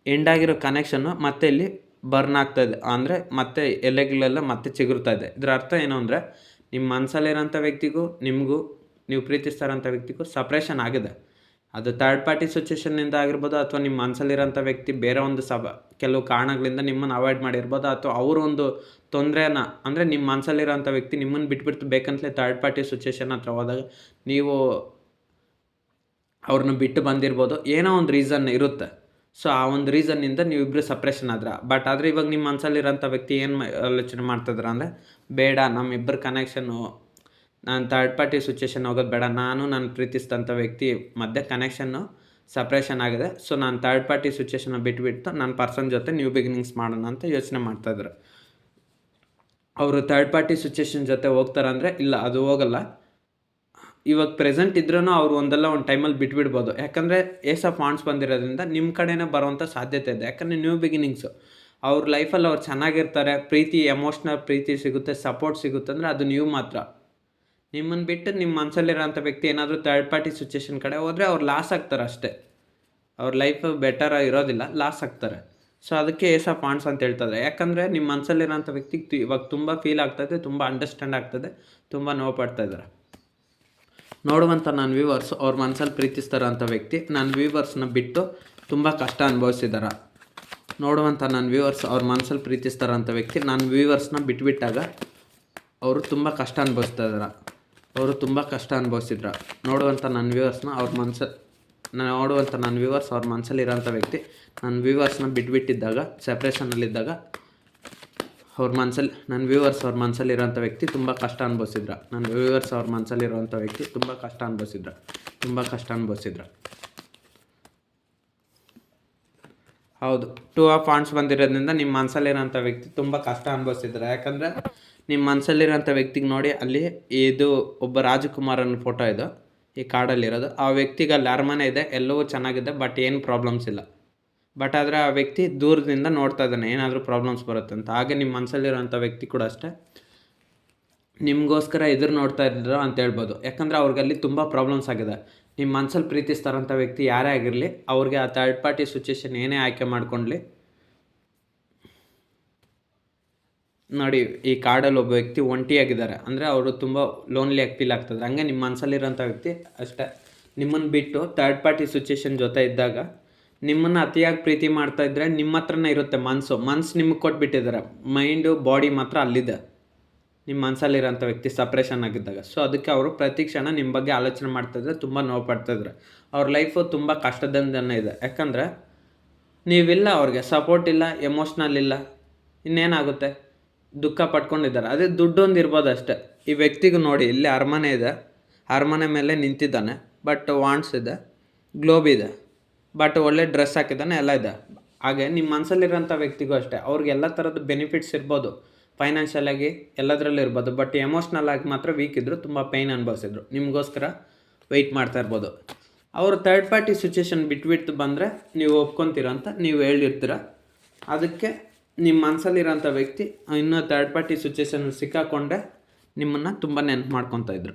A: ಎಂಡಾಗಿರೋ ಕನೆಕ್ಷನ್ನು ಮತ್ತೆ ಇಲ್ಲಿ ಬರ್ನ್ ಆಗ್ತಾಯಿದೆ, ಅಂದರೆ ಮತ್ತೆ ಎಲೆಗಳೆಲ್ಲ ಮತ್ತೆ ಚಿಗುರ್ತಾ ಇದೆ. ಇದರ ಅರ್ಥ ಏನು ಅಂದರೆ ನಿಮ್ಮ ಮನಸ್ಸಲ್ಲಿರೋಂಥ ವ್ಯಕ್ತಿಗೂ ನಿಮಗೂ, ನೀವು ಪ್ರೀತಿಸ್ತಾರಂಥ ವ್ಯಕ್ತಿಗೂ ಸಪ್ರೇಷನ್ ಆಗಿದೆ. ಅದು ಥರ್ಡ್ ಪಾರ್ಟಿ ಸಿಚುವೇಷನ್ನಿಂದ ಆಗಿರ್ಬೋದು, ಅಥವಾ ನಿಮ್ಮ ಮನಸ್ಸಲ್ಲಿರೋಂಥ ವ್ಯಕ್ತಿ ಬೇರೆ ಒಂದು ಕೆಲವು ಕಾರಣಗಳಿಂದ ನಿಮ್ಮನ್ನು ಅವಾಯ್ಡ್ ಮಾಡಿರ್ಬೋದು, ಅಥವಾ ಅವರು ಒಂದು ತೊಂದರೆನ, ಅಂದರೆ ನಿಮ್ಮ ಮನಸ್ಸಲ್ಲಿರೋಂಥ ವ್ಯಕ್ತಿ ನಿಮ್ಮನ್ನು ಬಿಟ್ಬಿಟ್ಟು ಬೇಕಂತಲೇ ಥರ್ಡ್ ಪಾರ್ಟಿ ಸಿಚುವೇಷನ್ ಹತ್ರ ಹೋದಾಗ ನೀವು ಅವ್ರನ್ನ ಬಿಟ್ಟು ಬಂದಿರ್ಬೋದು, ಏನೋ ಒಂದು ರೀಸನ್ ಇರುತ್ತೆ. ಸೊ ಆ ಒಂದು ರೀಸನ್ನಿಂದ ನೀವಿಬ್ಬರು ಸಪ್ರೇಷನ್ ಆದ್ರೆ. ಬಟ್ ಆದರೆ ಇವಾಗ ನಿಮ್ಮ ಮನಸ್ಸಲ್ಲಿರೋಂಥ ವ್ಯಕ್ತಿ ಏನು ಆಲೋಚನೆ ಮಾಡ್ತಿದ್ರ ಅಂದರೆ, ಬೇಡ, ನಮ್ಮಿಬ್ಬರ ಕನೆಕ್ಷನ್ನು, ನಾನು ಥರ್ಡ್ ಪಾರ್ಟಿ ಸಿಚುವೇಷನ್ ಹೋಗೋದು ಬೇಡ, ನಾನು ಪ್ರೀತಿಸಿದಂಥ ವ್ಯಕ್ತಿ ಮಧ್ಯೆ ಕನೆಕ್ಷನ್ನು ಸಪ್ರೇಷನ್ ಆಗಿದೆ. ಸೊ ನಾನು ಥರ್ಡ್ ಪಾರ್ಟಿ ಸಿಚುವೇಷನ್ನ ಬಿಟ್ಬಿಟ್ಟು ನನ್ನ ಪರ್ಸನ್ ಜೊತೆ ನ್ಯೂ ಬಿಗಿನಿಂಗ್ಸ್ ಮಾಡೋಣ ಅಂತ ಯೋಚನೆ ಮಾಡ್ತಾಯಿದ್ರು. ಅವರು ಥರ್ಡ್ ಪಾರ್ಟಿ ಸಿಚುವೇಷನ್ ಜೊತೆ ಹೋಗ್ತಾರಂದರೆ ಇಲ್ಲ, ಅದು ಹೋಗಲ್ಲ. ಇವಾಗ ಪ್ರೆಸೆಂಟ್ ಇದ್ರೂ ಅವರು ಒಂದು ಟೈಮಲ್ಲಿ ಬಿಟ್ಬಿಡ್ಬೋದು. ಯಾಕಂದರೆ ಏಸ್ ಆಫ್ ವಾಂಡ್ಸ್ ಬಂದಿರೋದ್ರಿಂದ ನಿಮ್ಮ ಕಡೆನೇ ಬರುವಂಥ ಸಾಧ್ಯತೆ ಇದೆ. ಯಾಕಂದರೆ ನ್ಯೂ ಬಿಗಿನಿಂಗ್ಸು, ಅವ್ರ ಲೈಫಲ್ಲಿ ಅವ್ರು ಚೆನ್ನಾಗಿರ್ತಾರೆ, ಪ್ರೀತಿ, ಎಮೋಷ್ನಲ್ ಪ್ರೀತಿ ಸಿಗುತ್ತೆ, ಸಪೋರ್ಟ್ ಸಿಗುತ್ತೆ ಅಂದರೆ ಅದು ನೀವು ಮಾತ್ರ. ನಿಮ್ಮನ್ನು ಬಿಟ್ಟು ನಿಮ್ಮ ಮನಸ್ಸಲ್ಲಿರೋಂಥ ವ್ಯಕ್ತಿ ಏನಾದರೂ ಥರ್ಡ್ ಪಾರ್ಟಿ ಸಿಚುವೇಷನ್ ಕಡೆ ಹೋದರೆ ಅವ್ರು ಲಾಸ್ ಆಗ್ತಾರೆ ಅಷ್ಟೇ. ಅವ್ರ ಲೈಫ್ ಬೆಟರ್ ಇರೋದಿಲ್ಲ, ಲಾಸ್ ಆಗ್ತಾರೆ. ಸೊ ಅದಕ್ಕೆ ಏಸ್ ಆಫ್ ವಾಂಡ್ಸ್ ಅಂತ ಹೇಳ್ತಾರೆ. ಯಾಕಂದರೆ ನಿಮ್ಮ ಮನಸ್ಸಲ್ಲಿರೋಂಥ ವ್ಯಕ್ತಿಗೆ ಇವಾಗ ತುಂಬ ಫೀಲ್ ಆಗ್ತಾಯಿದೆ, ತುಂಬ ಅಂಡರ್ಸ್ಟ್ಯಾಂಡ್ ಆಗ್ತದೆ, ತುಂಬ ನೋವು ಪಡ್ತಾಯಿದ್ದಾರೆ. ನೋಡುವಂಥ ನನ್ನ ವ್ಯೂವರ್ಸ್ ಅವ್ರ ಮನಸ್ಸಲ್ಲಿ ಪ್ರೀತಿಸ್ತಾರಂಥ ವ್ಯಕ್ತಿ ನನ್ನ ವ್ಯೂವರ್ಸ್ನ ಬಿಟ್ಟು ತುಂಬ ಕಷ್ಟ ಅನುಭವಿಸಿದ್ದಾರೆ. ನೋಡುವಂಥ ನನ್ನ ವ್ಯೂವರ್ಸ್ ಅವ್ರ ಮನಸ್ಸಲ್ಲಿ ಪ್ರೀತಿಸ್ತಾರಂಥ ವ್ಯಕ್ತಿ ನನ್ನ ವ್ಯೂವರ್ಸ್ನ ಬಿಟ್ಬಿಟ್ಟಾಗ ಅವರು ತುಂಬ ಕಷ್ಟ ಅನುಭವಿಸ್ತಾಯಿದ್ದಾರೆ. ನೋಡುವಂಥ ನನ್ನ ವ್ಯೂವರ್ಸ್ನ ಅವ್ರ ಮನಸ್ಸಲ್ಲಿರೋಂಥ ವ್ಯಕ್ತಿ ನನ್ನ ವ್ಯೂವರ್ಸ್ನ ಬಿಟ್ಬಿಟ್ಟಿದ್ದಾಗ, ಸಪ್ರೇಷನಲ್ಲಿದ್ದಾಗ ಅವ್ರ ಮನಸ್ಸಲ್ಲಿ ನನ್ನ ವ್ಯೂವರ್ಸ್ ಅವ್ರ ಮನಸ್ಸಲ್ಲಿರೋಂಥ ವ್ಯಕ್ತಿ ತುಂಬ ಕಷ್ಟ ಅನುಭವಿಸಿದ್ರ. ನನ್ನ ವ್ಯೂವರ್ಸ್ ಅವ್ರ ಮನಸ್ಸಲ್ಲಿರುವಂಥ ವ್ಯಕ್ತಿ ತುಂಬ ಕಷ್ಟ ಅನುಭವಿಸಿದ್ರ. ಹೌದು, 2 ಆಫ್ ವಾಂಡ್ಸ್ ಬಂದಿರೋದ್ರಿಂದ ನಿಮ್ಮ ಮನಸ್ಸಲ್ಲಿರೋಂಥ ವ್ಯಕ್ತಿ ತುಂಬ ಕಷ್ಟ ಅನುಭವಿಸಿದ್ದಾರೆ. ಯಾಕಂದರೆ ನಿಮ್ಮ ಮನಸ್ಸಲ್ಲಿರೋಂಥ ವ್ಯಕ್ತಿಗೆ ನೋಡಿ, ಅಲ್ಲಿ ಇದು ಒಬ್ಬ ರಾಜಕುಮಾರನ ಫೋಟೋ ಇದು ಈ ಕಾರ್ಡಲ್ಲಿರೋದು. ಆ ವ್ಯಕ್ತಿಗೆ ಅಲ್ಲಿ ಅರಮನೆ ಇದೆ, ಎಲ್ಲವೂ ಚೆನ್ನಾಗಿದೆ, ಬಟ್ ಏನು ಪ್ರಾಬ್ಲಮ್ಸ್ ಇಲ್ಲ. ಬಟ್ ಆದರೆ ಆ ವ್ಯಕ್ತಿ ದೂರದಿಂದ ನೋಡ್ತಾ ಇದ್ದಾನೆ ಏನಾದರೂ ಪ್ರಾಬ್ಲಮ್ಸ್ ಬರುತ್ತೆ ಅಂತ. ಹಾಗೆ ನಿಮ್ಮ ಮನಸ್ಸಲ್ಲಿರೋಂಥ ವ್ಯಕ್ತಿ ಕೂಡ ಅಷ್ಟೇ ನಿಮಗೋಸ್ಕರ ಎದುರು ನೋಡ್ತಾ ಇದ್ರು ಅಂತ ಹೇಳ್ಬೋದು. ಯಾಕಂದರೆ ಅವ್ರಿಗಲ್ಲಿ ತುಂಬ ಪ್ರಾಬ್ಲಮ್ಸ್ ಆಗಿದೆ. ನಿಮ್ಮ ಮನಸ್ಸಲ್ಲಿ ಪ್ರೀತಿಸ್ತಾರಂಥ ವ್ಯಕ್ತಿ ಯಾರೇ ಆಗಿರಲಿ, ಅವ್ರಿಗೆ ಆ ಥರ್ಡ್ ಪಾರ್ಟಿ ಸಿಚುವೇಶನ್ ಏನೇ ಆಯ್ಕೆ ಮಾಡ್ಕೊಳ್ಳಿ, ನೋಡಿ ಈ ಕಾರ್ಡಲ್ಲಿ ಒಬ್ಬ ವ್ಯಕ್ತಿ ಒಂಟಿಯಾಗಿದ್ದಾರೆ ಅಂದರೆ ಅವರು ತುಂಬ ಲೋನ್ಲಿಯಾಗಿ ಫೀಲ್ ಆಗ್ತದೆ. ಹಂಗೆ ನಿಮ್ಮ ಮನಸ್ಸಲ್ಲಿರೋಂಥ ವ್ಯಕ್ತಿ ಅಷ್ಟೇ ನಿಮ್ಮನ್ನು ಬಿಟ್ಟು ಥರ್ಡ್ ಪಾರ್ಟಿ ಸಿಚುವೇಶನ್ ಜೊತೆ ಇದ್ದಾಗ ನಿಮ್ಮನ್ನು ಅತಿಯಾಗಿ ಪ್ರೀತಿ ಮಾಡ್ತಾಯಿದ್ರೆ ನಿಮ್ಮ ಹತ್ರನೇ ಇರುತ್ತೆ ಮನಸ್ಸು ನಿಮಗೆ ಕೊಟ್ಬಿಟ್ಟಿದ್ದಾರೆ. ಮೈಂಡು ಬಾಡಿ ಮಾತ್ರ ಅಲ್ಲಿದೆ ನಿಮ್ಮ ಮನಸ್ಸಲ್ಲಿರೋಂಥ ವ್ಯಕ್ತಿ ಸಪ್ರೇಷನ್ ಆಗಿದ್ದಾಗ. ಸೊ ಅದಕ್ಕೆ ಅವರು ಪ್ರತಿ ಕ್ಷಣ ನಿಮ್ಮ ಬಗ್ಗೆ ಆಲೋಚನೆ ಮಾಡ್ತಾಯಿದ್ರೆ ತುಂಬ ನೋವು ಪಡ್ತಾಯಿದ್ರೆ. ಅವ್ರ ಲೈಫು ತುಂಬ ಕಷ್ಟದಿಂದನೇ ಇದೆ. ಯಾಕಂದರೆ ನೀವಿಲ್ಲ, ಅವ್ರಿಗೆ ಸಪೋರ್ಟ್ ಇಲ್ಲ, ಎಮೋಷ್ನಲ್ ಇಲ್ಲ, ಇನ್ನೇನಾಗುತ್ತೆ, ದುಃಖ ಪಟ್ಕೊಂಡಿದ್ದಾರೆ. ಅದೇ ದುಡ್ಡೊಂದು ಇರ್ಬೋದು ಅಷ್ಟೇ. ಈ ವ್ಯಕ್ತಿಗೂ ನೋಡಿ ಇಲ್ಲಿ ಅರಮನೆ ಇದೆ, ಅರಮನೆ ಮೇಲೆ ನಿಂತಿದ್ದಾನೆ, ಬಟ್ ವಾಂಡ್ಸ್ ಇದೆ, ಗ್ಲೋಬ್ ಇದೆ, ಬಟ್ ಒಳ್ಳೆ ಡ್ರೆಸ್ ಹಾಕಿದ್ದಾನೆ, ಎಲ್ಲ ಇದೆ. ಹಾಗೆ ನಿಮ್ಮ ಮನಸ್ಸಲ್ಲಿರೋಂಥ ವ್ಯಕ್ತಿಗೂ ಅಷ್ಟೇ, ಅವ್ರಿಗೆ ಎಲ್ಲ ಥರದ ಬೆನಿಫಿಟ್ಸ್ ಇರ್ಬೋದು, ಫೈನಾನ್ಷಿಯಲಾಗಿ ಎಲ್ಲದರಲ್ಲೂ ಇರ್ಬೋದು, ಬಟ್ ಎಮೋಷ್ನಲ್ ಆಗಿ ಮಾತ್ರ ವೀಕ್ ಇದ್ದರು, ತುಂಬ ಪೈನ್ ಅನುಭವಿಸಿದ್ರು. ನಿಮಗೋಸ್ಕರ ವೆಯ್ಟ್ ಮಾಡ್ತಾ ಇರ್ಬೋದು. ಅವರು ಥರ್ಡ್ ಪಾರ್ಟಿ ಸಿಚುವೇಶನ್ ಬಿಟ್ಟು ಬಂದರೆ ನೀವು ಒಪ್ಕೊತೀರ ಅಂತ ನೀವು ಹೇಳಿರ್ತೀರ. ಅದಕ್ಕೆ ನಿಮ್ಮ ಮನಸ್ಸಲ್ಲಿರೋಂಥ ವ್ಯಕ್ತಿ ಇನ್ನೂ ಥರ್ಡ್ ಪಾರ್ಟಿ ಸಿಚುವೇಶನ್ ಸಿಕ್ಕಾಕೊಂಡೆ ನಿಮ್ಮನ್ನು ತುಂಬ ನೆನಪು ಮಾಡ್ಕೊತಾ ಇದ್ರು.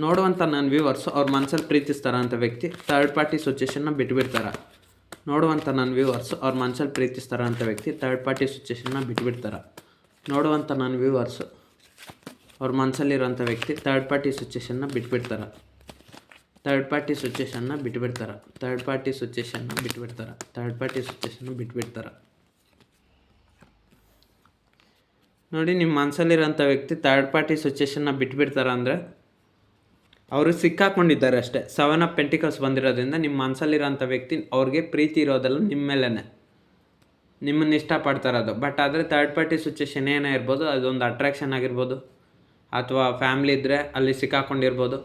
A: ನೋಡುವಂಥ ನನ್ನ ವ್ಯೂವರ್ಸು ಅವ್ರ ಮನಸ್ಸಲ್ಲಿ ಪ್ರೀತಿಸ್ತಾರಂಥ ವ್ಯಕ್ತಿ ಥರ್ಡ್ ಪಾರ್ಟಿ ಸಿಚುವೇಶನ್ನ ಬಿಟ್ಬಿಡ್ತಾರೆ. ನೋಡುವಂಥ ನನ್ನ ವ್ಯೂವರ್ಸು ಅವ್ರ ಮನಸ್ಸಲ್ಲಿ ಪ್ರೀತಿಸ್ತಾರಂಥ ವ್ಯಕ್ತಿ ಥರ್ಡ್ ಪಾರ್ಟಿ ಸಿಚುವೇಶನ್ನ ಬಿಟ್ಬಿಡ್ತಾರೆ. ನೋಡುವಂಥ ನನ್ನ ವ್ಯೂವರ್ಸು ಅವ್ರ ಮನಸ್ಸಲ್ಲಿರೋಂಥ ವ್ಯಕ್ತಿ ಥರ್ಡ್ ಪಾರ್ಟಿ ಸಿಚುವೇಶನ್ನ ಬಿಟ್ಬಿಡ್ತಾರೆ. ಥರ್ಡ್ ಪಾರ್ಟಿ ಸಿಚುವೇಶನ್ನ ಬಿಟ್ಬಿಡ್ತಾರೆ. ನೋಡಿ, ನಿಮ್ಮ ಮನಸ್ಸಲ್ಲಿರೋಂಥ ವ್ಯಕ್ತಿ ಥರ್ಡ್ ಪಾರ್ಟಿ ಸಿಚುವೇಶನ್ನ ಬಿಟ್ಬಿಡ್ತಾರೆ ಅಂದರೆ ಅವರು ಸಿಕ್ಕಾಕೊಂಡಿದ್ದಾರೆ ಅಷ್ಟೇ. 7 ಆಫ್ ಪೆಂಟಿಕಲ್ಸ್ ಬಂದಿರೋದ್ರಿಂದ ನಿಮ್ಮ ಮನಸ್ಸಲ್ಲಿರೋಂಥ ವ್ಯಕ್ತಿ ಅವ್ರಿಗೆ ಪ್ರೀತಿ ಇರೋದಲ್ಲ ನಿಮ್ಮ ಮೇಲೇ, ನಿಮ್ಮನ್ನು ಇಷ್ಟಪಡ್ತಾರದು. ಬಟ್ ಆದರೆ ಥರ್ಡ್ ಪಾರ್ಟಿ ಸಿಚುವೇಶನ್ ಏನೇ ಇರ್ಬೋದು, ಅದೊಂದು ಅಟ್ರಾಕ್ಷನ್ ಆಗಿರ್ಬೋದು, ಅಥವಾ ಫ್ಯಾಮ್ಲಿ ಇದ್ದರೆ ಅಲ್ಲಿ ಸಿಕ್ಕಾಕೊಂಡಿರ್ಬೋದು.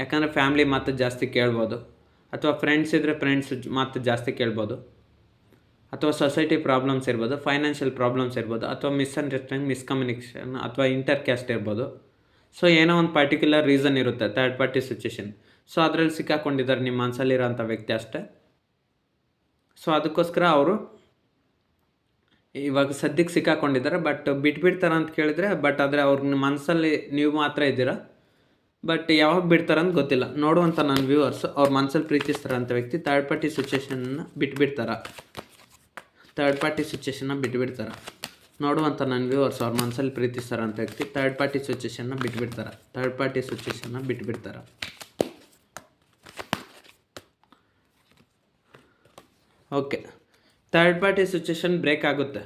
A: ಯಾಕಂದರೆ ಫ್ಯಾಮ್ಲಿ ಮಾತು ಜಾಸ್ತಿ ಕೇಳ್ಬೋದು, ಅಥವಾ ಫ್ರೆಂಡ್ಸ್ ಇದ್ದರೆ ಫ್ರೆಂಡ್ಸ್ ಮಾತು ಜಾಸ್ತಿ ಕೇಳ್ಬೋದು, ಅಥವಾ ಸೊಸೈಟಿ ಪ್ರಾಬ್ಲಮ್ಸ್ ಇರ್ಬೋದು, ಫೈನಾನ್ಷಿಯಲ್ ಪ್ರಾಬ್ಲಮ್ಸ್ ಇರ್ಬೋದು, ಅಥವಾ ಮಿಸ್ಅಂಡರ್ಸ್ಟ್ಯಾಂಡಿಂಗ್, ಮಿಸ್ಕಮ್ಯುನಿಕೇಷನ್, ಅಥವಾ ಇಂಟರ್ ಕ್ಯಾಸ್ಟ್ ಇರ್ಬೋದು. ಸೊ ಏನೋ ಒಂದು ಪರ್ಟಿಕ್ಯುಲರ್ ರೀಸನ್ ಇರುತ್ತೆ ಥರ್ಡ್ ಪಾರ್ಟಿ ಸಿಚುವೇಶನ್. ಸೊ ಅದರಲ್ಲಿ ಸಿಕ್ಕಾಕೊಂಡಿದ್ದಾರೆ ನಿಮ್ಮ ಮನಸ್ಸಲ್ಲಿರೋಂಥ ವ್ಯಕ್ತಿ ಅಷ್ಟೇ. ಸೊ ಅದಕ್ಕೋಸ್ಕರ ಅವರು ಇವಾಗ ಸದ್ಯಕ್ಕೆ ಸಿಕ್ಕಾಕೊಂಡಿದ್ದಾರೆ. ಬಟ್ ಬಿಟ್ಬಿಡ್ತಾರೆ ಅಂತ ಕೇಳಿದರೆ, ಬಟ್ ಆದರೆ ಅವ್ರ ಮನಸ್ಸಲ್ಲಿ ನೀವು ಮಾತ್ರ ಇದ್ದೀರಾ. ಬಟ್ ಯಾವಾಗ ಬಿಡ್ತಾರಂತ ಗೊತ್ತಿಲ್ಲ. ನೋಡುವಂಥ ನನ್ನ ವ್ಯೂವರ್ಸ್ ಅವ್ರ ಮನಸ್ಸಲ್ಲಿ ಪ್ರೀತಿಸ್ತಾರಂಥ ವ್ಯಕ್ತಿ ಥರ್ಡ್ ಪಾರ್ಟಿ ಸಿಚುವೇಶನ್ನ ಬಿಟ್ಬಿಡ್ತಾರೆ. ನೋಡುವಂಥ ನನ್ನ ವ್ಯೂವರ್ಸ್ ಅವ್ರ ಮನಸ್ಸಲ್ಲಿ ಪ್ರೀತಿಸ್ತಾರಂಥ ವ್ಯಕ್ತಿ ಥರ್ಡ್ ಪಾರ್ಟಿ ಸಿಚುವೇಶನ್ನ ಬಿಟ್ಬಿಡ್ತಾರೆ. Okay, third party situation break ಆಗುತ್ತೆ.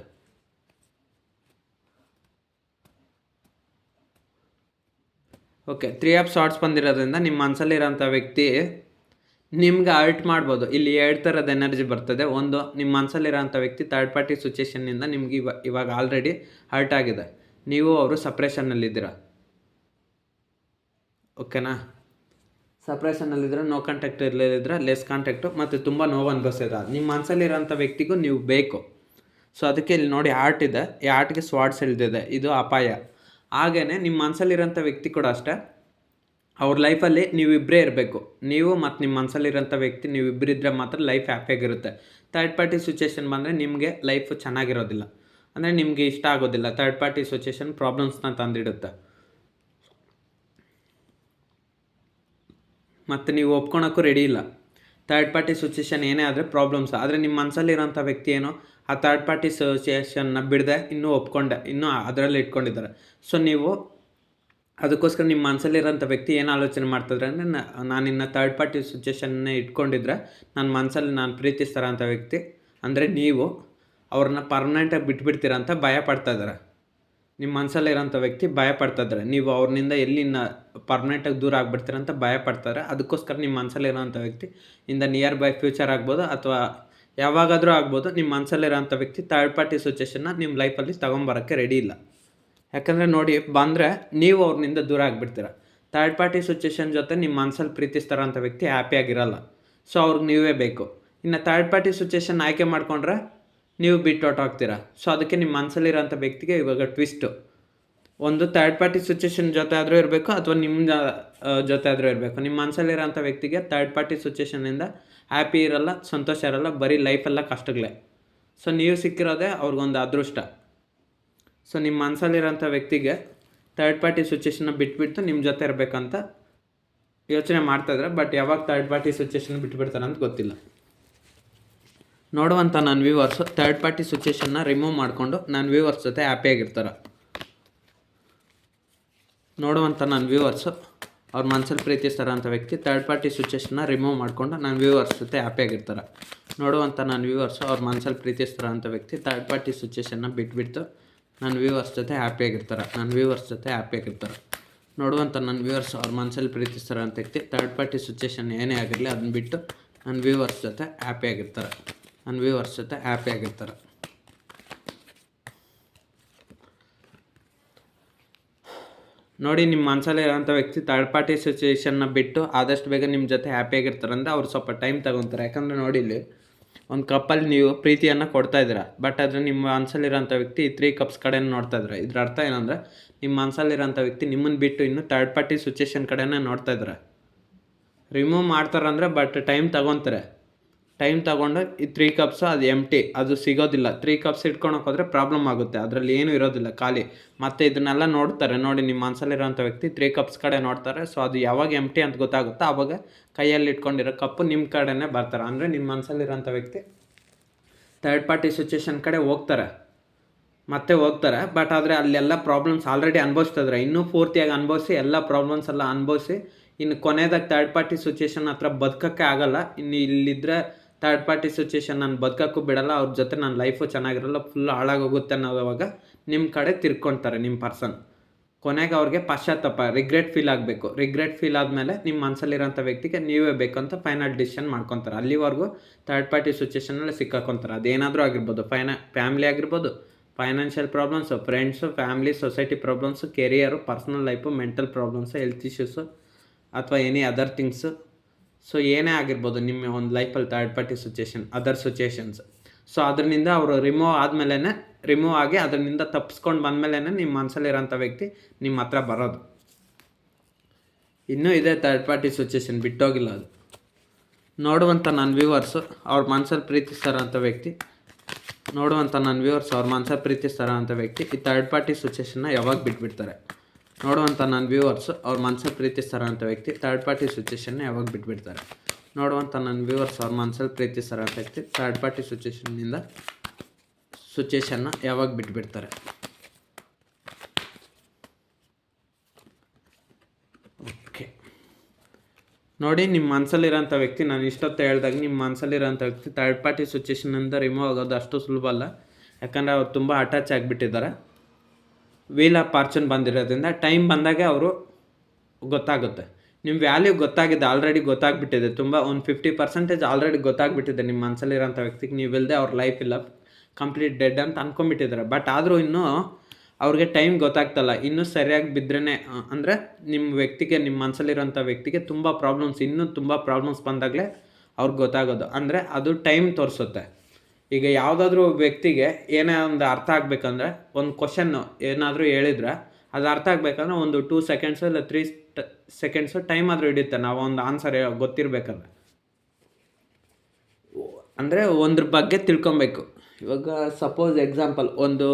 A: ಓಕೆ, 3 ಆಫ್ ಸಾರ್ಟ್ಸ್ ಬಂದಿರೋದ್ರಿಂದ ನಿಮ್ಮ ಮನಸ್ಸಲ್ಲಿರೋಂಥ ವ್ಯಕ್ತಿ ನಿಮ್ಗೆ ಹರ್ಟ್ ಮಾಡ್ಬೋದು. ಇಲ್ಲಿ 2 ಥರದ ಎನರ್ಜಿ ಬರ್ತದೆ. ಒಂದು, ನಿಮ್ಮ ಮನಸ್ಸಲ್ಲಿರೋಂಥ ವ್ಯಕ್ತಿ ಥರ್ಡ್ ಪಾರ್ಟಿ ಸಿಚುವೇಶನ್ನಿಂದ ನಿಮ್ಗೆ ಇವಾಗ ಆಲ್ರೆಡಿ ಹರ್ಟ್ ಆಗಿದೆ, ನೀವು ಅವರು ಸಪ್ರೇಷನ್ನಲ್ಲಿದ್ದೀರ. ಓಕೆನಾ? ಸಪ್ರೇಷನ್ನಲ್ಲಿದ್ದರೆ ನೋ ಕಾಂಟ್ಯಾಕ್ಟ್ ಇರಲಿದ್ರೆ ಲೆಸ್ ಕಾಂಟ್ಯಾಕ್ಟು, ಮತ್ತು ತುಂಬ ನೋವು ಅನುಭವಿಸಿದ ನಿಮ್ಮ ಮನಸ್ಸಲ್ಲಿರೋಂಥ ವ್ಯಕ್ತಿಗೂ ನೀವು ಬೇಕು. ಸೊ ಅದಕ್ಕೆ ಇಲ್ಲಿ ನೋಡಿ ಆರ್ಟ್ ಇದೆ, ಈ ಆರ್ಟ್ಗೆ ಸ್ವಾರ್ಡ್ಸ್ ಹಿಡಿದಿದೆ, ಇದು ಅಪಾಯ. ಹಾಗೆಯೇ ನಿಮ್ಮ ಮನಸ್ಸಲ್ಲಿರೋಂಥ ವ್ಯಕ್ತಿ ಕೂಡ ಅಷ್ಟೇ, ಅವ್ರ ಲೈಫಲ್ಲಿ ನೀವಿಬ್ಬರೇ ಇರಬೇಕು. ನೀವು ಮತ್ತು ನಿಮ್ಮ ಮನಸ್ಸಲ್ಲಿರೋಂಥ ವ್ಯಕ್ತಿ ನೀವಿಬ್ಬರಿದ್ದರೆ ಮಾತ್ರ ಲೈಫ್ ಹ್ಯಾಪಿಯಾಗಿರುತ್ತೆ. ಥರ್ಡ್ ಪಾರ್ಟಿ ಸಿಚುವೇಶನ್ ಬಂದರೆ ನಿಮಗೆ ಲೈಫು ಚೆನ್ನಾಗಿರೋದಿಲ್ಲ, ಅಂದರೆ ನಿಮಗೆ ಇಷ್ಟ ಆಗೋದಿಲ್ಲ. ಥರ್ಡ್ ಪಾರ್ಟಿ ಸಿಚುವೇಶನ್ ಪ್ರಾಬ್ಲಮ್ಸ್ನ ತಂದಿಡುತ್ತೆ, ಮತ್ತು ನೀವು ಒಪ್ಕೊಳಕ್ಕೂ ರೆಡಿ ಇಲ್ಲ. ಥರ್ಡ್ ಪಾರ್ಟಿ ಸಿಚುವೇಶನ್ ಏನೇ ಆದರೆ ಪ್ರಾಬ್ಲಮ್ಸ್. ಆದರೆ ನಿಮ್ಮ ಮನಸ್ಸಲ್ಲಿರೋಂಥ ವ್ಯಕ್ತಿ ಏನೋ ಆ ಥರ್ಡ್ ಪಾರ್ಟಿ ಸಿಚುವೇಶನ್ನ ಬಿಡದೆ ಇನ್ನೂ ಅದರಲ್ಲಿ ಇಟ್ಕೊಂಡಿದ್ದಾರೆ. ಸೊ ನೀವು ಅದಕ್ಕೋಸ್ಕರ ನಿಮ್ಮ ಮನಸ್ಸಲ್ಲಿರೋಂಥ ವ್ಯಕ್ತಿ ಏನು ಆಲೋಚನೆ ಮಾಡ್ತಿದ್ರೆ ಅಂದರೆ, ನಾನಿನ್ನು ಥರ್ಡ್ ಪಾರ್ಟಿ ಸಿಚುವೇಶನ್ನೇ ಇಟ್ಕೊಂಡಿದ್ರೆ ನನ್ನ ಮನಸ್ಸಲ್ಲಿ ನಾನು ಪ್ರೀತಿಸ್ತಾರಂಥ ವ್ಯಕ್ತಿ ಅಂದರೆ ನೀವು ಅವ್ರನ್ನ ಪರ್ಮನೆಂಟಾಗಿ ಬಿಟ್ಬಿಡ್ತೀರ ಅಂತ ಭಯ ಪಡ್ತಾಯಿದ್ದಾರೆ. ನಿಮ್ಮ ಮನಸ್ಸಲ್ಲಿರೋಂಥ ವ್ಯಕ್ತಿ ಭಯ ಪಡ್ತಾಯಿದ್ದಾರೆ, ನೀವು ಅವ್ರನ್ನಿಂದ ಎಲ್ಲಿನ ಪರ್ಮನೆಂಟಾಗಿ ದೂರ ಆಗಿಬಿಡ್ತೀರ ಅಂತ ಭಯ ಪಡ್ತಾರೆ. ಅದಕ್ಕೋಸ್ಕರ ನಿಮ್ಮ ಮನಸ್ಸಲ್ಲಿರೋಂಥ ವ್ಯಕ್ತಿ ನಿಯರ್ ಬೈ ಫ್ಯೂಚರ್ ಆಗ್ಬೋದು, ಅಥವಾ ಯಾವಾಗಾದರೂ ಆಗ್ಬೋದು. ನಿಮ್ಮ ಮನಸ್ಸಲ್ಲಿರೋಂಥ ವ್ಯಕ್ತಿ ಥರ್ಡ್ ಪಾರ್ಟಿ ಸಿಚುವೇಷನ್ನ ನಿಮ್ಮ ಲೈಫಲ್ಲಿ ತೊಗೊಂಬರೋಕ್ಕೆ ರೆಡಿ ಇಲ್ಲ. ಯಾಕಂದರೆ ನೋಡಿ, ಬಂದರೆ ನೀವು ಅವ್ರನಿಂದ ದೂರ ಆಗಿಬಿಡ್ತೀರ. ಥರ್ಡ್ ಪಾರ್ಟಿ ಸಿಚುವೇಷನ್ ಜೊತೆ ನಿಮ್ಮ ಮನಸ್ಸಲ್ಲಿ ಪ್ರೀತಿಸ್ತಾರಂಥ ವ್ಯಕ್ತಿ ಹ್ಯಾಪಿಯಾಗಿರಲ್ಲ. ಸೊ ಅವ್ರಿಗೆ ನೀವೇ ಬೇಕು. ಇನ್ನು ಥರ್ಡ್ ಪಾರ್ಟಿ ಸಿಚುವೇಷನ್ ಆಯ್ಕೆ ಮಾಡಿಕೊಂಡ್ರೆ ನೀವು ಬಿಟ್ಟು ಹೊರ್ಟೋಗ್ತೀರ. ಸೊ ಅದಕ್ಕೆ ನಿಮ್ಮ ಮನಸ್ಸಲ್ಲಿರೋಂಥ ವ್ಯಕ್ತಿಗೆ ಇವಾಗ ಟ್ವಿಸ್ಟು, ಒಂದು ಥರ್ಡ್ ಪಾರ್ಟಿ ಸಿಚುವೇಷನ್ ಜೊತೆ ಆದರೂ ಇರಬೇಕು ಅಥವಾ ನಿಮ್ಮ ಜೊತೆ ಆದರೂ ಇರಬೇಕು. ನಿಮ್ಮ ಮನಸ್ಸಲ್ಲಿರೋಂಥ ವ್ಯಕ್ತಿಗೆ ಥರ್ಡ್ ಪಾರ್ಟಿ ಸಿಚುವೇಷನಿಂದ ಹ್ಯಾಪಿ ಇರಲ್ಲ, ಸಂತೋಷ ಇರಲ್ಲ, ಬರೀ ಲೈಫೆಲ್ಲ ಕಷ್ಟಗಳೇ. ಸೊ ನೀವು ಸಿಕ್ಕಿರೋದೇ ಅವ್ರಿಗೊಂದು ಅದೃಷ್ಟ. ಸೊ ನಿಮ್ಮ ಮನಸ್ಸಲ್ಲಿರೋಂಥ ವ್ಯಕ್ತಿಗೆ ಥರ್ಡ್ ಪಾರ್ಟಿ ಸಿಚುವೇಷನ್ನ ಬಿಟ್ಬಿಟ್ಟು ನಿಮ್ಮ ಜೊತೆ ಇರಬೇಕಂತ ಯೋಚನೆ ಮಾಡ್ತಾಯಿದ್ರೆ, ಬಟ್ ಯಾವಾಗ ಥರ್ಡ್ ಪಾರ್ಟಿ ಸಿಚುವೇಷನ್ ಬಿಟ್ಬಿಡ್ತಾರೆ ಅಂತ ಗೊತ್ತಿಲ್ಲ. ನೋಡುವಂಥ ನನ್ನ ವ್ಯೂವರ್ಸು ಥರ್ಡ್ ಪಾರ್ಟಿ ಸಿಚುವೇಷನ್ನ ರಿಮೂವ್ ಮಾಡಿಕೊಂಡು ನನ್ನ ವ್ಯೂವರ್ಸ್ ಜೊತೆ ಹ್ಯಾಪಿಯಾಗಿರ್ತಾರೆ. ನೋಡುವಂಥ ನನ್ನ ವ್ಯೂವರ್ಸು ಅವ್ರ ಮನಸ್ಸಲ್ಲಿ ಪ್ರೀತಿಸ್ತಾರಂಥ ವ್ಯಕ್ತಿ ಥರ್ಡ್ ಪಾರ್ಟಿ ಸಿಚುವೇಷನ್ನ ರಿಮೂವ್ ಮಾಡಿಕೊಂಡು ನನ್ನ ವ್ಯೂವರ್ಸ್ ಜೊತೆ ಹ್ಯಾಪಿಯಾಗಿರ್ತಾರೆ. ನೋಡುವಂಥ ನನ್ನ ವ್ಯೂವರ್ಸು ಅವ್ರ ಮನಸ್ಸಲ್ಲಿ ಪ್ರೀತಿಸ್ತಾರಂಥ ವ್ಯಕ್ತಿ ಥರ್ಡ್ ಪಾರ್ಟಿ ಸಿಚುವೇಷನ್ನ ಬಿಟ್ಬಿಟ್ಟು ನನ್ನ ವ್ಯೂವರ್ಸ್ ಜೊತೆ ಹ್ಯಾಪಿಯಾಗಿರ್ತಾರೆ. ನೋಡುವಂಥ ನನ್ನ ವ್ಯೂವರ್ಸ್ ಅವ್ರ ಮನಸ್ಸಲ್ಲಿ ಪ್ರೀತಿಸ್ತಾರಂಥ ವ್ಯಕ್ತಿ ಥರ್ಡ್ ಪಾರ್ಟಿ ಸಿಚುವೇಷನ್ ಏನೇ ಆಗಿರಲಿ ಅದನ್ನ ಬಿಟ್ಟು ನನ್ನ ವ್ಯೂವರ್ಸ್ ಜೊತೆ ಹ್ಯಾಪಿಯಾಗಿರ್ತಾರೆ. ನೋಡಿ, ನಿಮ್ಮ ಮನಸ್ಸಲ್ಲಿ ಇರೋಂಥ ವ್ಯಕ್ತಿ ಥರ್ಡ್ ಪಾರ್ಟಿ ಸಿಚುವೇಷನ್ನ ಬಿಟ್ಟು ಆದಷ್ಟು ಬೇಗ ನಿಮ್ಮ ಜೊತೆ ಹ್ಯಾಪಿಯಾಗಿರ್ತಾರೆ ಅಂದರೆ ಅವ್ರು ಸ್ವಲ್ಪ ಟೈಮ್ ತಗೊತಾರೆ. ಯಾಕಂದರೆ ನೋಡಿ, ಇಲ್ಲಿ ಒಂದು ಕಪ್ಪಲ್ಲಿ ನೀವು ಪ್ರೀತಿಯನ್ನು ಕೊಡ್ತಾಯಿದ್ದೀರಾ, ಬಟ್ ಆದರೆ ನಿಮ್ಮ ಮನಸ್ಸಲ್ಲಿರೋಂಥ ವ್ಯಕ್ತಿ 3 ಕಪ್ಸ್ ಕಡೆ ನೋಡ್ತಾ ಇದ್ದಾರೆ. ಇದ್ರ ಅರ್ಥ ಏನಂದರೆ ನಿಮ್ಮ ಮನಸ್ಸಲ್ಲಿರೋಂಥ ವ್ಯಕ್ತಿ ನಿಮ್ಮನ್ನು ಬಿಟ್ಟು ಇನ್ನೂ ಥರ್ಡ್ ಪಾರ್ಟಿ ಸಿಚುವೇಷನ್ ಕಡೆನೇ ನೋಡ್ತಾ ಇದ್ದಾರೆ. ರಿಮೂವ್ ಮಾಡ್ತಾರಂದರೆ ಬಟ್ ಟೈಮ್ ತಗೊಂಡು ಈ 3 ಕಪ್ಸು ಅದು ಎಂಟಿ, ಅದು ಸಿಗೋದಿಲ್ಲ. 3 ಕಪ್ಸ್ ಇಟ್ಕೊಳಕ್ಕೆ ಹೋದರೆ ಪ್ರಾಬ್ಲಮ್ ಆಗುತ್ತೆ, ಅದರಲ್ಲಿ ಏನೂ ಇರೋದಿಲ್ಲ, ಖಾಲಿ. ಮತ್ತು ಇದನ್ನೆಲ್ಲ ನೋಡ್ತಾರೆ. ನೋಡಿ, ನಿಮ್ಮ ಮನಸ್ಸಲ್ಲಿರೋಂಥ ವ್ಯಕ್ತಿ 3 ಕಪ್ಸ್ ಕಡೆ ನೋಡ್ತಾರೆ. ಸೊ ಅದು ಯಾವಾಗ ಎಂಟಿ ಅಂತ ಗೊತ್ತಾಗುತ್ತೋ ಆವಾಗ ಕೈಯಲ್ಲಿ ಇಟ್ಕೊಂಡಿರೋ ಕಪ್ಪು ನಿಮ್ಮ ಕಡೆನೇ ಬರ್ತಾರೆ. ಅಂದರೆ ನಿಮ್ಮ ಮನಸ್ಸಲ್ಲಿರೋಂಥ ವ್ಯಕ್ತಿ ಥರ್ಡ್ ಪಾರ್ಟಿ ಸಿಚುವೇಷನ್ ಕಡೆ ಹೋಗ್ತಾರೆ, ಬಟ್ ಆದರೆ ಅಲ್ಲೆಲ್ಲ ಪ್ರಾಬ್ಲಮ್ಸ್ ಆಲ್ರೆಡಿ ಅನುಭವಿಸ್ತಿದ್ರೆ, ಇನ್ನೂ ಪೂರ್ತಿಯಾಗಿ ಅನುಭವಿಸಿ ಎಲ್ಲ ಪ್ರಾಬ್ಲಮ್ಸ್ ಎಲ್ಲ ಅನುಭವಿಸಿ ಇನ್ನು ಕೊನೆಯದಾಗಿ ಥರ್ಡ್ ಪಾರ್ಟಿ ಸಿಚುವೇಷನ್ ಹತ್ರ ಬದುಕೋಕ್ಕೆ ಆಗಲ್ಲ. ಇನ್ನು ಇಲ್ಲಿದ್ದರೆ ಥರ್ಡ್ ಪಾರ್ಟಿ ಸಿಚುವೇಷನ್ ನಾನು ಬದುಕೋಕ್ಕೂ ಬಿಡಲ್ಲ, ಅವ್ರ ಜೊತೆ ನನ್ನ ಲೈಫು ಚೆನ್ನಾಗಿರಲ್ಲ, ಫುಲ್ ಹಾಳಾಗೋಗುತ್ತೆ ಅನ್ನೋವಾಗ ನಿಮ್ಮ ಕಡೆ ತಿರ್ಕೊಳ್ತಾರೆ ನಿಮ್ಮ ಪರ್ಸನ್. ಕೊನೆಗೆ ಅವ್ರಿಗೆ ಪಶ್ಚಾತ್ತಾಪ, ರಿಗ್ರೆಟ್ ಫೀಲ್ ಆಗಬೇಕು. ರಿಗ್ರೆಟ್ ಫೀಲ್ ಆದಮೇಲೆ ನಿಮ್ಮ ಮನಸ್ಸಲ್ಲಿರೋಂಥ ವ್ಯಕ್ತಿಗೆ ನೀವೇ ಬೇಕಂತ ಫೈನಲ್ ಡಿಸಿಷನ್ ಮಾಡ್ಕೊತಾರೆ. ಅಲ್ಲಿವರೆಗೂ ಥರ್ಡ್ ಪಾರ್ಟಿ ಸಿಚುವೇಷನಲ್ಲಿ ಸಿಕ್ಕಾಕೊತಾರೆ. ಅದೇನಾದರೂ ಆಗಿರ್ಬೋದು, ಫ್ಯಾಮಿಲಿ ಆಗಿರ್ಬೋದು, financial problems, friends, family, society problems, career, personal life, mental problems, health issues ಅಥವಾ ಎನಿ ಅದರ್ ಥಿಂಗ್ಸು. ಸೊ ಏನೇ ಆಗಿರ್ಬೋದು ನಿಮ್ಮ ಒಂದು ಲೈಫಲ್ಲಿ third party situation, other situations. So ಅದರಿಂದ ಅವರು ರಿಮೂವ್ ಆಗಿ ಅದರಿಂದ ತಪ್ಪಿಸ್ಕೊಂಡು ಬಂದಮೇಲೆ ನಿಮ್ಮ ಮನಸ್ಸಲ್ಲಿರೋಂಥ ವ್ಯಕ್ತಿ ನಿಮ್ಮ ಹತ್ರ ಬರೋದು. ಇನ್ನೂ ಇದೆ ಥರ್ಡ್ ಪಾರ್ಟಿ ಸಿಚುವೇಷನ್, ಬಿಟ್ಟೋಗಿಲ್ಲ ಅದು. ನೋಡುವಂಥ ನನ್ನ ವ್ಯೂವರ್ಸು ಅವ್ರ ಮನಸ್ಸಲ್ಲಿ ಪ್ರೀತಿಸ್ತಾರಂಥ ವ್ಯಕ್ತಿ ಈ ಥರ್ಡ್ ಪಾರ್ಟಿ ಸಿಚುವೇಷನ್ನ ಯಾವಾಗ ಬಿಟ್ಬಿಡ್ತಾರೆ. ನೋಡುವಂಥ ನನ್ನ ವ್ಯೂವರ್ಸು ಅವ್ರ ಮನಸ್ಸಲ್ಲಿ ಪ್ರೀತಿಸ್ತಾರಂಥ ವ್ಯಕ್ತಿ ಥರ್ಡ್ ಪಾರ್ಟಿ ಸಿಚುವೇಷನ್ನ ಯಾವಾಗ ಬಿಟ್ಬಿಡ್ತಾರೆ. ಥರ್ಡ್ ಪಾರ್ಟಿ ಸಿಚುವೇಷನ್ನ ಯಾವಾಗ ಬಿಟ್ಬಿಡ್ತಾರೆ. ಓಕೆ, ನೋಡಿ, ನಿಮ್ಮ ಮನಸ್ಸಲ್ಲಿರೋಂಥ ವ್ಯಕ್ತಿ, ನಾನು ಇಷ್ಟೊತ್ತು ಹೇಳಿದಾಗ ನಿಮ್ಮ ಮನಸ್ಸಲ್ಲಿರೋಂಥ ವ್ಯಕ್ತಿ ಥರ್ಡ್ ಪಾರ್ಟಿ ಸಿಚುವೇಷನಿಂದ ರಿಮೂವ್ ಆಗೋದು ಅಷ್ಟು ಸುಲಭ ಅಲ್ಲ. ಯಾಕಂದರೆ ಅವ್ರು ತುಂಬ ಅಟ್ಯಾಚ್ ಆಗಿಬಿಟ್ಟಿದ್ದಾರೆ. ವೀಲ್ ಆಫ್ ಫಾರ್ಚೂನ್ ಬಂದಿರೋದ್ರಿಂದ ಟೈಮ್ ಬಂದಾಗೆ ಅವರು ಗೊತ್ತಾಗುತ್ತೆ. ನಿಮ್ಮ ವ್ಯಾಲ್ಯೂ ಆಲ್ರೆಡಿ ಗೊತ್ತಾಗ್ಬಿಟ್ಟಿದೆ. ತುಂಬ ಒಂದು 50% ಆಲ್ರೆಡಿ ಗೊತ್ತಾಗ್ಬಿಟ್ಟಿದೆ ನಿಮ್ಮ ಮನಸ್ಸಲ್ಲಿರೋಂಥ ವ್ಯಕ್ತಿಗೆ. ನೀವಿಲ್ಲದೆ ಅವ್ರ ಲೈಫ್ ಇಲ್ಲ, ಕಂಪ್ಲೀಟ್ ಡೆಡ್ ಅಂತ ಅಂದ್ಕೊಂಬಿಟ್ಟಿದ್ದಾರೆ. ಬಟ್ ಆದರೂ ಇನ್ನೂ ಅವ್ರಿಗೆ ಟೈಮ್ ಗೊತ್ತಾಗ್ತಲ್ಲ. ಇನ್ನೂ ಸರಿಯಾಗಿ ಬಿದ್ರೇ ಅಂದರೆ ನಿಮ್ಮ ಮನಸ್ಸಲ್ಲಿರೋಂಥ ವ್ಯಕ್ತಿಗೆ ತುಂಬ ಪ್ರಾಬ್ಲಮ್ಸ್ ಬಂದಾಗಲೇ ಅವ್ರಿಗೆ ಗೊತ್ತಾಗೋದು. ಅಂದರೆ ಅದು ಟೈಮ್ ತೋರಿಸುತ್ತೆ. ಈಗ ಯಾವುದಾದ್ರೂ ವ್ಯಕ್ತಿಗೆ ಏನೇ ಒಂದು ಅರ್ಥ ಆಗಬೇಕಂದ್ರೆ, ಒಂದು ಕ್ವಶನ್ನು ಏನಾದರೂ ಹೇಳಿದ್ರೆ ಅದು ಅರ್ಥ ಆಗಬೇಕಂದ್ರೆ ಒಂದು 2 ಸೆಕೆಂಡ್ಸು ಇಲ್ಲ 3 ಸೆಕೆಂಡ್ಸು ಟೈಮ್ ಆದರೂ ಹಿಡಿಯುತ್ತೆ. ನಾವು ಒಂದು ಆನ್ಸರ್ ಗೊತ್ತಿರಬೇಕಂದ್ರೆ, ಅಂದರೆ ಒಂದ್ರ ಬಗ್ಗೆ ತಿಳ್ಕೊಬೇಕು. ಇವಾಗ ಸಪೋಸ್ ಎಕ್ಸಾಂಪಲ್ ಒಂದು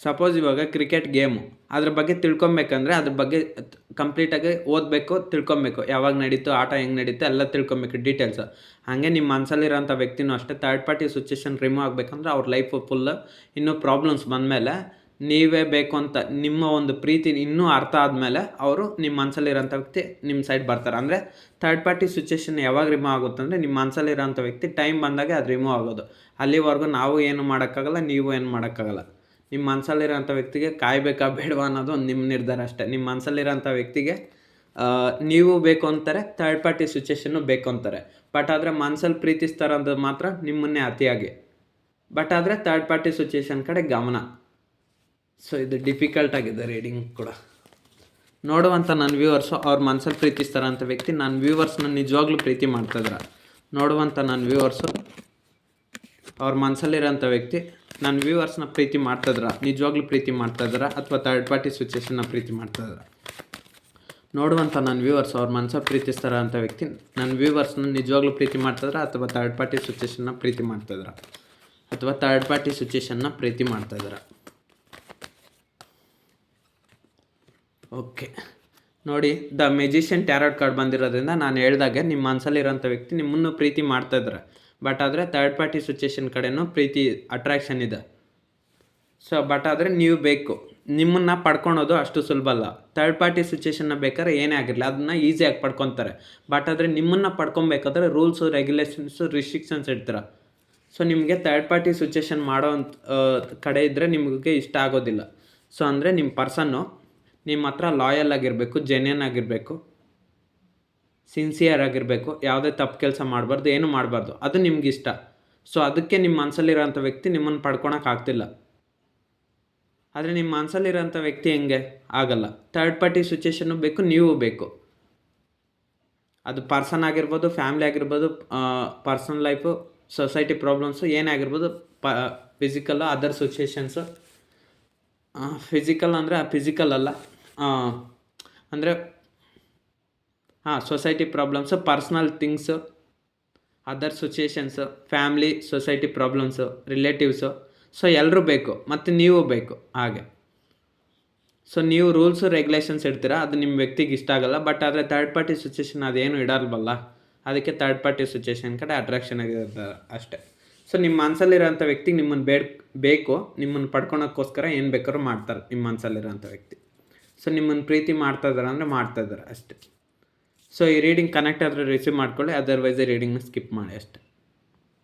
A: ಸಪೋಸ್ ಇವಾಗ ಕ್ರಿಕೆಟ್ ಗೇಮು, ಅದ್ರ ಬಗ್ಗೆ ತಿಳ್ಕೊಬೇಕಂದ್ರೆ ಅದ್ರ ಬಗ್ಗೆ ಕಂಪ್ಲೀಟಾಗಿ ಓದಬೇಕು, ತಿಳ್ಕೊಬೇಕು. ಯಾವಾಗ ನಡೀತು, ಆಟ ಹೆಂಗೆ ನಡೀತು ಎಲ್ಲ ತಿಳ್ಕೊಬೇಕು, ಡೀಟೇಲ್ಸು. ಹಾಗೆ ನಿಮ್ಮ ಮನಸ್ಸಲ್ಲಿರೋಂಥ ವ್ಯಕ್ತಿನೂ ಅಷ್ಟೇ ಥರ್ಡ್ ಪಾರ್ಟಿ ಸಿಚುವೇಷನ್ ರಿಮೂವ್ ಆಗಬೇಕಂದ್ರೆ ಅವ್ರ ಲೈಫು ಫುಲ್ಲು ಇನ್ನೂ ಪ್ರಾಬ್ಲಮ್ಸ್ ಬಂದಮೇಲೆ ನೀವೇ ಬೇಕು ಅಂತ ನಿಮ್ಮ ಒಂದು ಪ್ರೀತಿ ಇನ್ನೂ ಅರ್ಥ ಆದಮೇಲೆ ಅವರು ನಿಮ್ಮ ಮನಸ್ಸಲ್ಲಿರೋಂಥ ವ್ಯಕ್ತಿ ನಿಮ್ಮ ಸೈಡ್ ಬರ್ತಾರೆ. ಅಂದರೆ ಥರ್ಡ್ ಪಾರ್ಟಿ ಸಿಚುವೇಷನ್ ಯಾವಾಗ ರಿಮೂವ್ ಆಗುತ್ತೆ ಅಂದರೆ ನಿಮ್ಮ ಮನಸ್ಸಲ್ಲಿರೋಂಥ ವ್ಯಕ್ತಿ ಟೈಮ್ ಬಂದಾಗೆ ಅದು ರಿಮೂವ್ ಆಗೋದು. ಅಲ್ಲಿವರೆಗೂ ನಾವು ಏನು ಮಾಡೋಕ್ಕಾಗಲ್ಲ, ನೀವು ಏನು ಮಾಡೋಕ್ಕಾಗಲ್ಲ. ನಿಮ್ಮ ಮನಸ್ಸಲ್ಲಿರೋಂಥ ವ್ಯಕ್ತಿಗೆ ಕಾಯಬೇಕಾ ಬೇಡವಾ ಅನ್ನೋದು ಒಂದು ನಿಮ್ಮ ನಿರ್ಧಾರ ಅಷ್ಟೇ. ನಿಮ್ಮ ಮನಸ್ಸಲ್ಲಿರೋಂಥ ವ್ಯಕ್ತಿಗೆ ನೀವು ಬೇಕು ಅಂತಾರೆ, ಥರ್ಡ್ ಪಾರ್ಟಿ ಸಿಚುವೇಷನ್ನು ಬೇಕು ಅಂತಾರೆ. ಬಟ್ ಆದರೆ ಮನಸ್ಸಲ್ಲಿ ಪ್ರೀತಿಸ್ತಾರೆ ಅಂದು ಮಾತ್ರ ನಿಮ್ಮನ್ನೇ ಅತಿಯಾಗಿ. ಬಟ್ ಆದರೆ ಥರ್ಡ್ ಪಾರ್ಟಿ ಸಿಚುವೇಷನ್ ಕಡೆ ಗಮನ. ಸೊ ಇದು ಡಿಫಿಕಲ್ಟ್ ಆಗಿದೆ ರೀಡಿಂಗ್ ಕೂಡ. ನೋಡುವಂಥ ನನ್ನ ವ್ಯೂವರ್ಸು ಅವ್ರ ಮನಸ್ಸಲ್ಲಿ ಪ್ರೀತಿಸ್ತಾರಂಥ ವ್ಯಕ್ತಿ ನನ್ನ ವ್ಯೂವರ್ಸ್ನ ನಿಜವಾಗ್ಲೂ ಪ್ರೀತಿ ಮಾಡ್ತಾಯಿದ್ರ. ನೋಡುವಂಥ ನನ್ನ ವ್ಯೂವರ್ಸು ಅವ್ರ ಮನಸ್ಸಲ್ಲಿರೋಂಥ ವ್ಯಕ್ತಿ ನನ್ನ ವ್ಯೂವರ್ಸ್ನ ಪ್ರೀತಿ ಮಾಡ್ತಾಯಿದ್ರ, ನಿಜವಾಗ್ಲೂ ಪ್ರೀತಿ ಮಾಡ್ತಾಯಿದ್ರ, ಅಥವಾ ಥರ್ಡ್ ಪಾರ್ಟಿ ಸಿಚುವೇಷನ್ನ ಪ್ರೀತಿ ಮಾಡ್ತಾಯಿದ್ರ. ನೋಡುವಂಥ ನನ್ನ ವ್ಯೂವರ್ಸ್ ಅವ್ರ ಮನಸ್ಸಲ್ಲಿ ಪ್ರೀತಿಸ್ತಾರ ಅಂಥ ವ್ಯಕ್ತಿ ನನ್ನ ವ್ಯೂವರ್ಸ್ನ ನಿಜವಾಗ್ಲೂ ಪ್ರೀತಿ ಮಾಡ್ತಾಯಿದ್ರ, ಅಥವಾ ಥರ್ಡ್ ಪಾರ್ಟಿ ಸಿಚುವೇಷನ್ನ ಪ್ರೀತಿ ಮಾಡ್ತಾಯಿದ್ರ, ಅಥವಾ ಥರ್ಡ್ ಪಾರ್ಟಿ ಸಿಚುವೇಷನ್ನ ಪ್ರೀತಿ ಮಾಡ್ತಾಯಿದ್ರ. ಓಕೆ ನೋಡಿ, ದ ಮೆಜಿಷಿಯನ್ ಟ್ಯಾರೋಟ್ ಕಾರ್ಡ್ ಬಂದಿರೋದ್ರಿಂದ ನಾನು ಹೇಳ್ದಾಗೆ ನಿಮ್ಮ ಮನಸ್ಸಲ್ಲಿರೋಂಥ ವ್ಯಕ್ತಿ ನಿಮ್ಮನ್ನು ಪ್ರೀತಿ ಮಾಡ್ತಾಯಿದ್ರೆ. ಬಟ್ ಆದರೆ ಥರ್ಡ್ ಪಾರ್ಟಿ ಸಿಚುವೇಷನ್ ಕಡೆನೂ ಪ್ರೀತಿ ಅಟ್ರಾಕ್ಷನ್ ಇದೆ. ಸೊ ಬಟ್ ಆದರೆ ನೀವು ಬೇಕು, ನಿಮ್ಮನ್ನು ಪಡ್ಕೊಳೋದು ಅಷ್ಟು ಸುಲಭ ಅಲ್ಲ. ಥರ್ಡ್ ಪಾರ್ಟಿ ಸಿಚುವೇಷನ್ನ ಬೇಕಾದ್ರೆ ಏನೇ ಆಗಿರಲಿ ಅದನ್ನು ಈಸಿಯಾಗಿ ಪಡ್ಕೊತಾರೆ. ಬಟ್ ಆದರೆ ನಿಮ್ಮನ್ನು ಪಡ್ಕೊಬೇಕಾದ್ರೆ ರೂಲ್ಸು, ರೆಗ್ಯುಲೇಷನ್ಸು, ರಿಸ್ಟ್ರಿಕ್ಷನ್ಸ್ ಇಡ್ತೀರ. ಸೊ ನಿಮಗೆ ಥರ್ಡ್ ಪಾರ್ಟಿ ಸಿಚುವೇಷನ್ ಮಾಡೋ ಕಡೆ ಇದ್ದರೆ ನಿಮಗೆ ಇಷ್ಟ ಆಗೋದಿಲ್ಲ. ಸೊ ಅಂದರೆ ನಿಮ್ಮ ಪರ್ಸನ್ನು ನಿಮ್ಮ ಹತ್ರ ಲಾಯಲ್ ಆಗಿರಬೇಕು, ಜೆನ್ಯನ್ ಆಗಿರಬೇಕು, ಸಿನ್ಸಿಯರ್ ಆಗಿರಬೇಕು, ಯಾವುದೇ ತಪ್ಪು ಕೆಲಸ ಮಾಡಬಾರ್ದು, ಏನು ಮಾಡಬಾರ್ದು, ಅದು ನಿಮ್ಗೆ ಇಷ್ಟ. ಸೊ ಅದಕ್ಕೆ ನಿಮ್ಮ ಮನಸ್ಸಲ್ಲಿರೋಂಥ ವ್ಯಕ್ತಿ ನಿಮ್ಮನ್ನು ಪಡ್ಕೊಳಕ್ಕಾಗ್ತಿಲ್ಲ. ಆದರೆ ನಿಮ್ಮ ಮನಸ್ಸಲ್ಲಿರೋಂಥ ವ್ಯಕ್ತಿ ಹೆಂಗೆ ಆಗಲ್ಲ. ಥರ್ಡ್ ಪಾರ್ಟಿ ಸಿಚುವೇಷನ್ನು ಬೇಕು, ನೀವು ಬೇಕು. ಅದು ಪರ್ಸನ್ ಆಗಿರ್ಬೋದು, ಫ್ಯಾಮಿಲಿ ಆಗಿರ್ಬೋದು, ಪರ್ಸನಲ್ ಲೈಫು, ಸೊಸೈಟಿ ಪ್ರಾಬ್ಲಮ್ಸು ಏನೇ ಆಗಿರ್ಬೋದು, ಫಿಸಿಕಲ್ಲು, ಅದರ್ ಸಿಚುವೇಷನ್ಸು. ಫಿಸಿಕಲ್ ಅಂದರೆ ಫಿಸಿಕಲ್ ಅಲ್ಲ, ಅಂದರೆ society problems, personal things, other situations, family, society problems, relatives. So ಎಲ್ಲರೂ ಬೇಕು ಮತ್ತು ನೀವು ಬೇಕು ಹಾಗೆ. ಸೊ ನೀವು ರೂಲ್ಸು, ರೆಗ್ಯುಲೇಷನ್ಸ್ ಇಡ್ತೀರಾ, ಅದು ನಿಮ್ಮ ವ್ಯಕ್ತಿಗೆ ಇಷ್ಟ ಆಗಲ್ಲ. ಬಟ್ ಆದರೆ ಥರ್ಡ್ ಪಾರ್ಟಿ ಸಿಚುವೇಷನ್ ಅದೇನು ಇಡಲ್ವಲ್ಲ, ಅದಕ್ಕೆ ಥರ್ಡ್ ಪಾರ್ಟಿ ಸಿಚುವೇಷನ್ ಕಡೆ ಅಟ್ರಾಕ್ಷನ್ ಆಗಿರ್ತಾರೆ ಅಷ್ಟೇ. ಸೊ ನಿಮ್ಮ ಮನಸ್ಸಲ್ಲಿರೋಂಥ ವ್ಯಕ್ತಿಗೆ ನಿಮ್ಮನ್ನು ಬೇಕು, ನಿಮ್ಮನ್ನು ಪಡ್ಕೊಳೋಕ್ಕೋಸ್ಕರ ಏನು ಬೇಕಾದ್ರೂ ಮಾಡ್ತಾರೆ ನಿಮ್ಮ ಮನಸ್ಸಲ್ಲಿರೋಂಥ ವ್ಯಕ್ತಿ. ಸೊ ನಿಮ್ಮನ್ನು ಪ್ರೀತಿ ಮಾಡ್ತಾಯಿದ್ದಾರೆ ಅಂದರೆ ಮಾಡ್ತಾಯಿದ್ದಾರೆ ಅಷ್ಟೇ. ಸೊ ಈ ರೀಡಿಂಗ್ ಕನೆಕ್ಟ್ ಆದರೆ ರಿಸೀವ್ ಮಾಡ್ಕೊಳ್ಳಿ, ಅದರ್ವೈಸ್ ಈ ರೀಡಿಂಗ್ನ ಸ್ಕಿಪ್ ಮಾಡಿ ಅಷ್ಟೇ.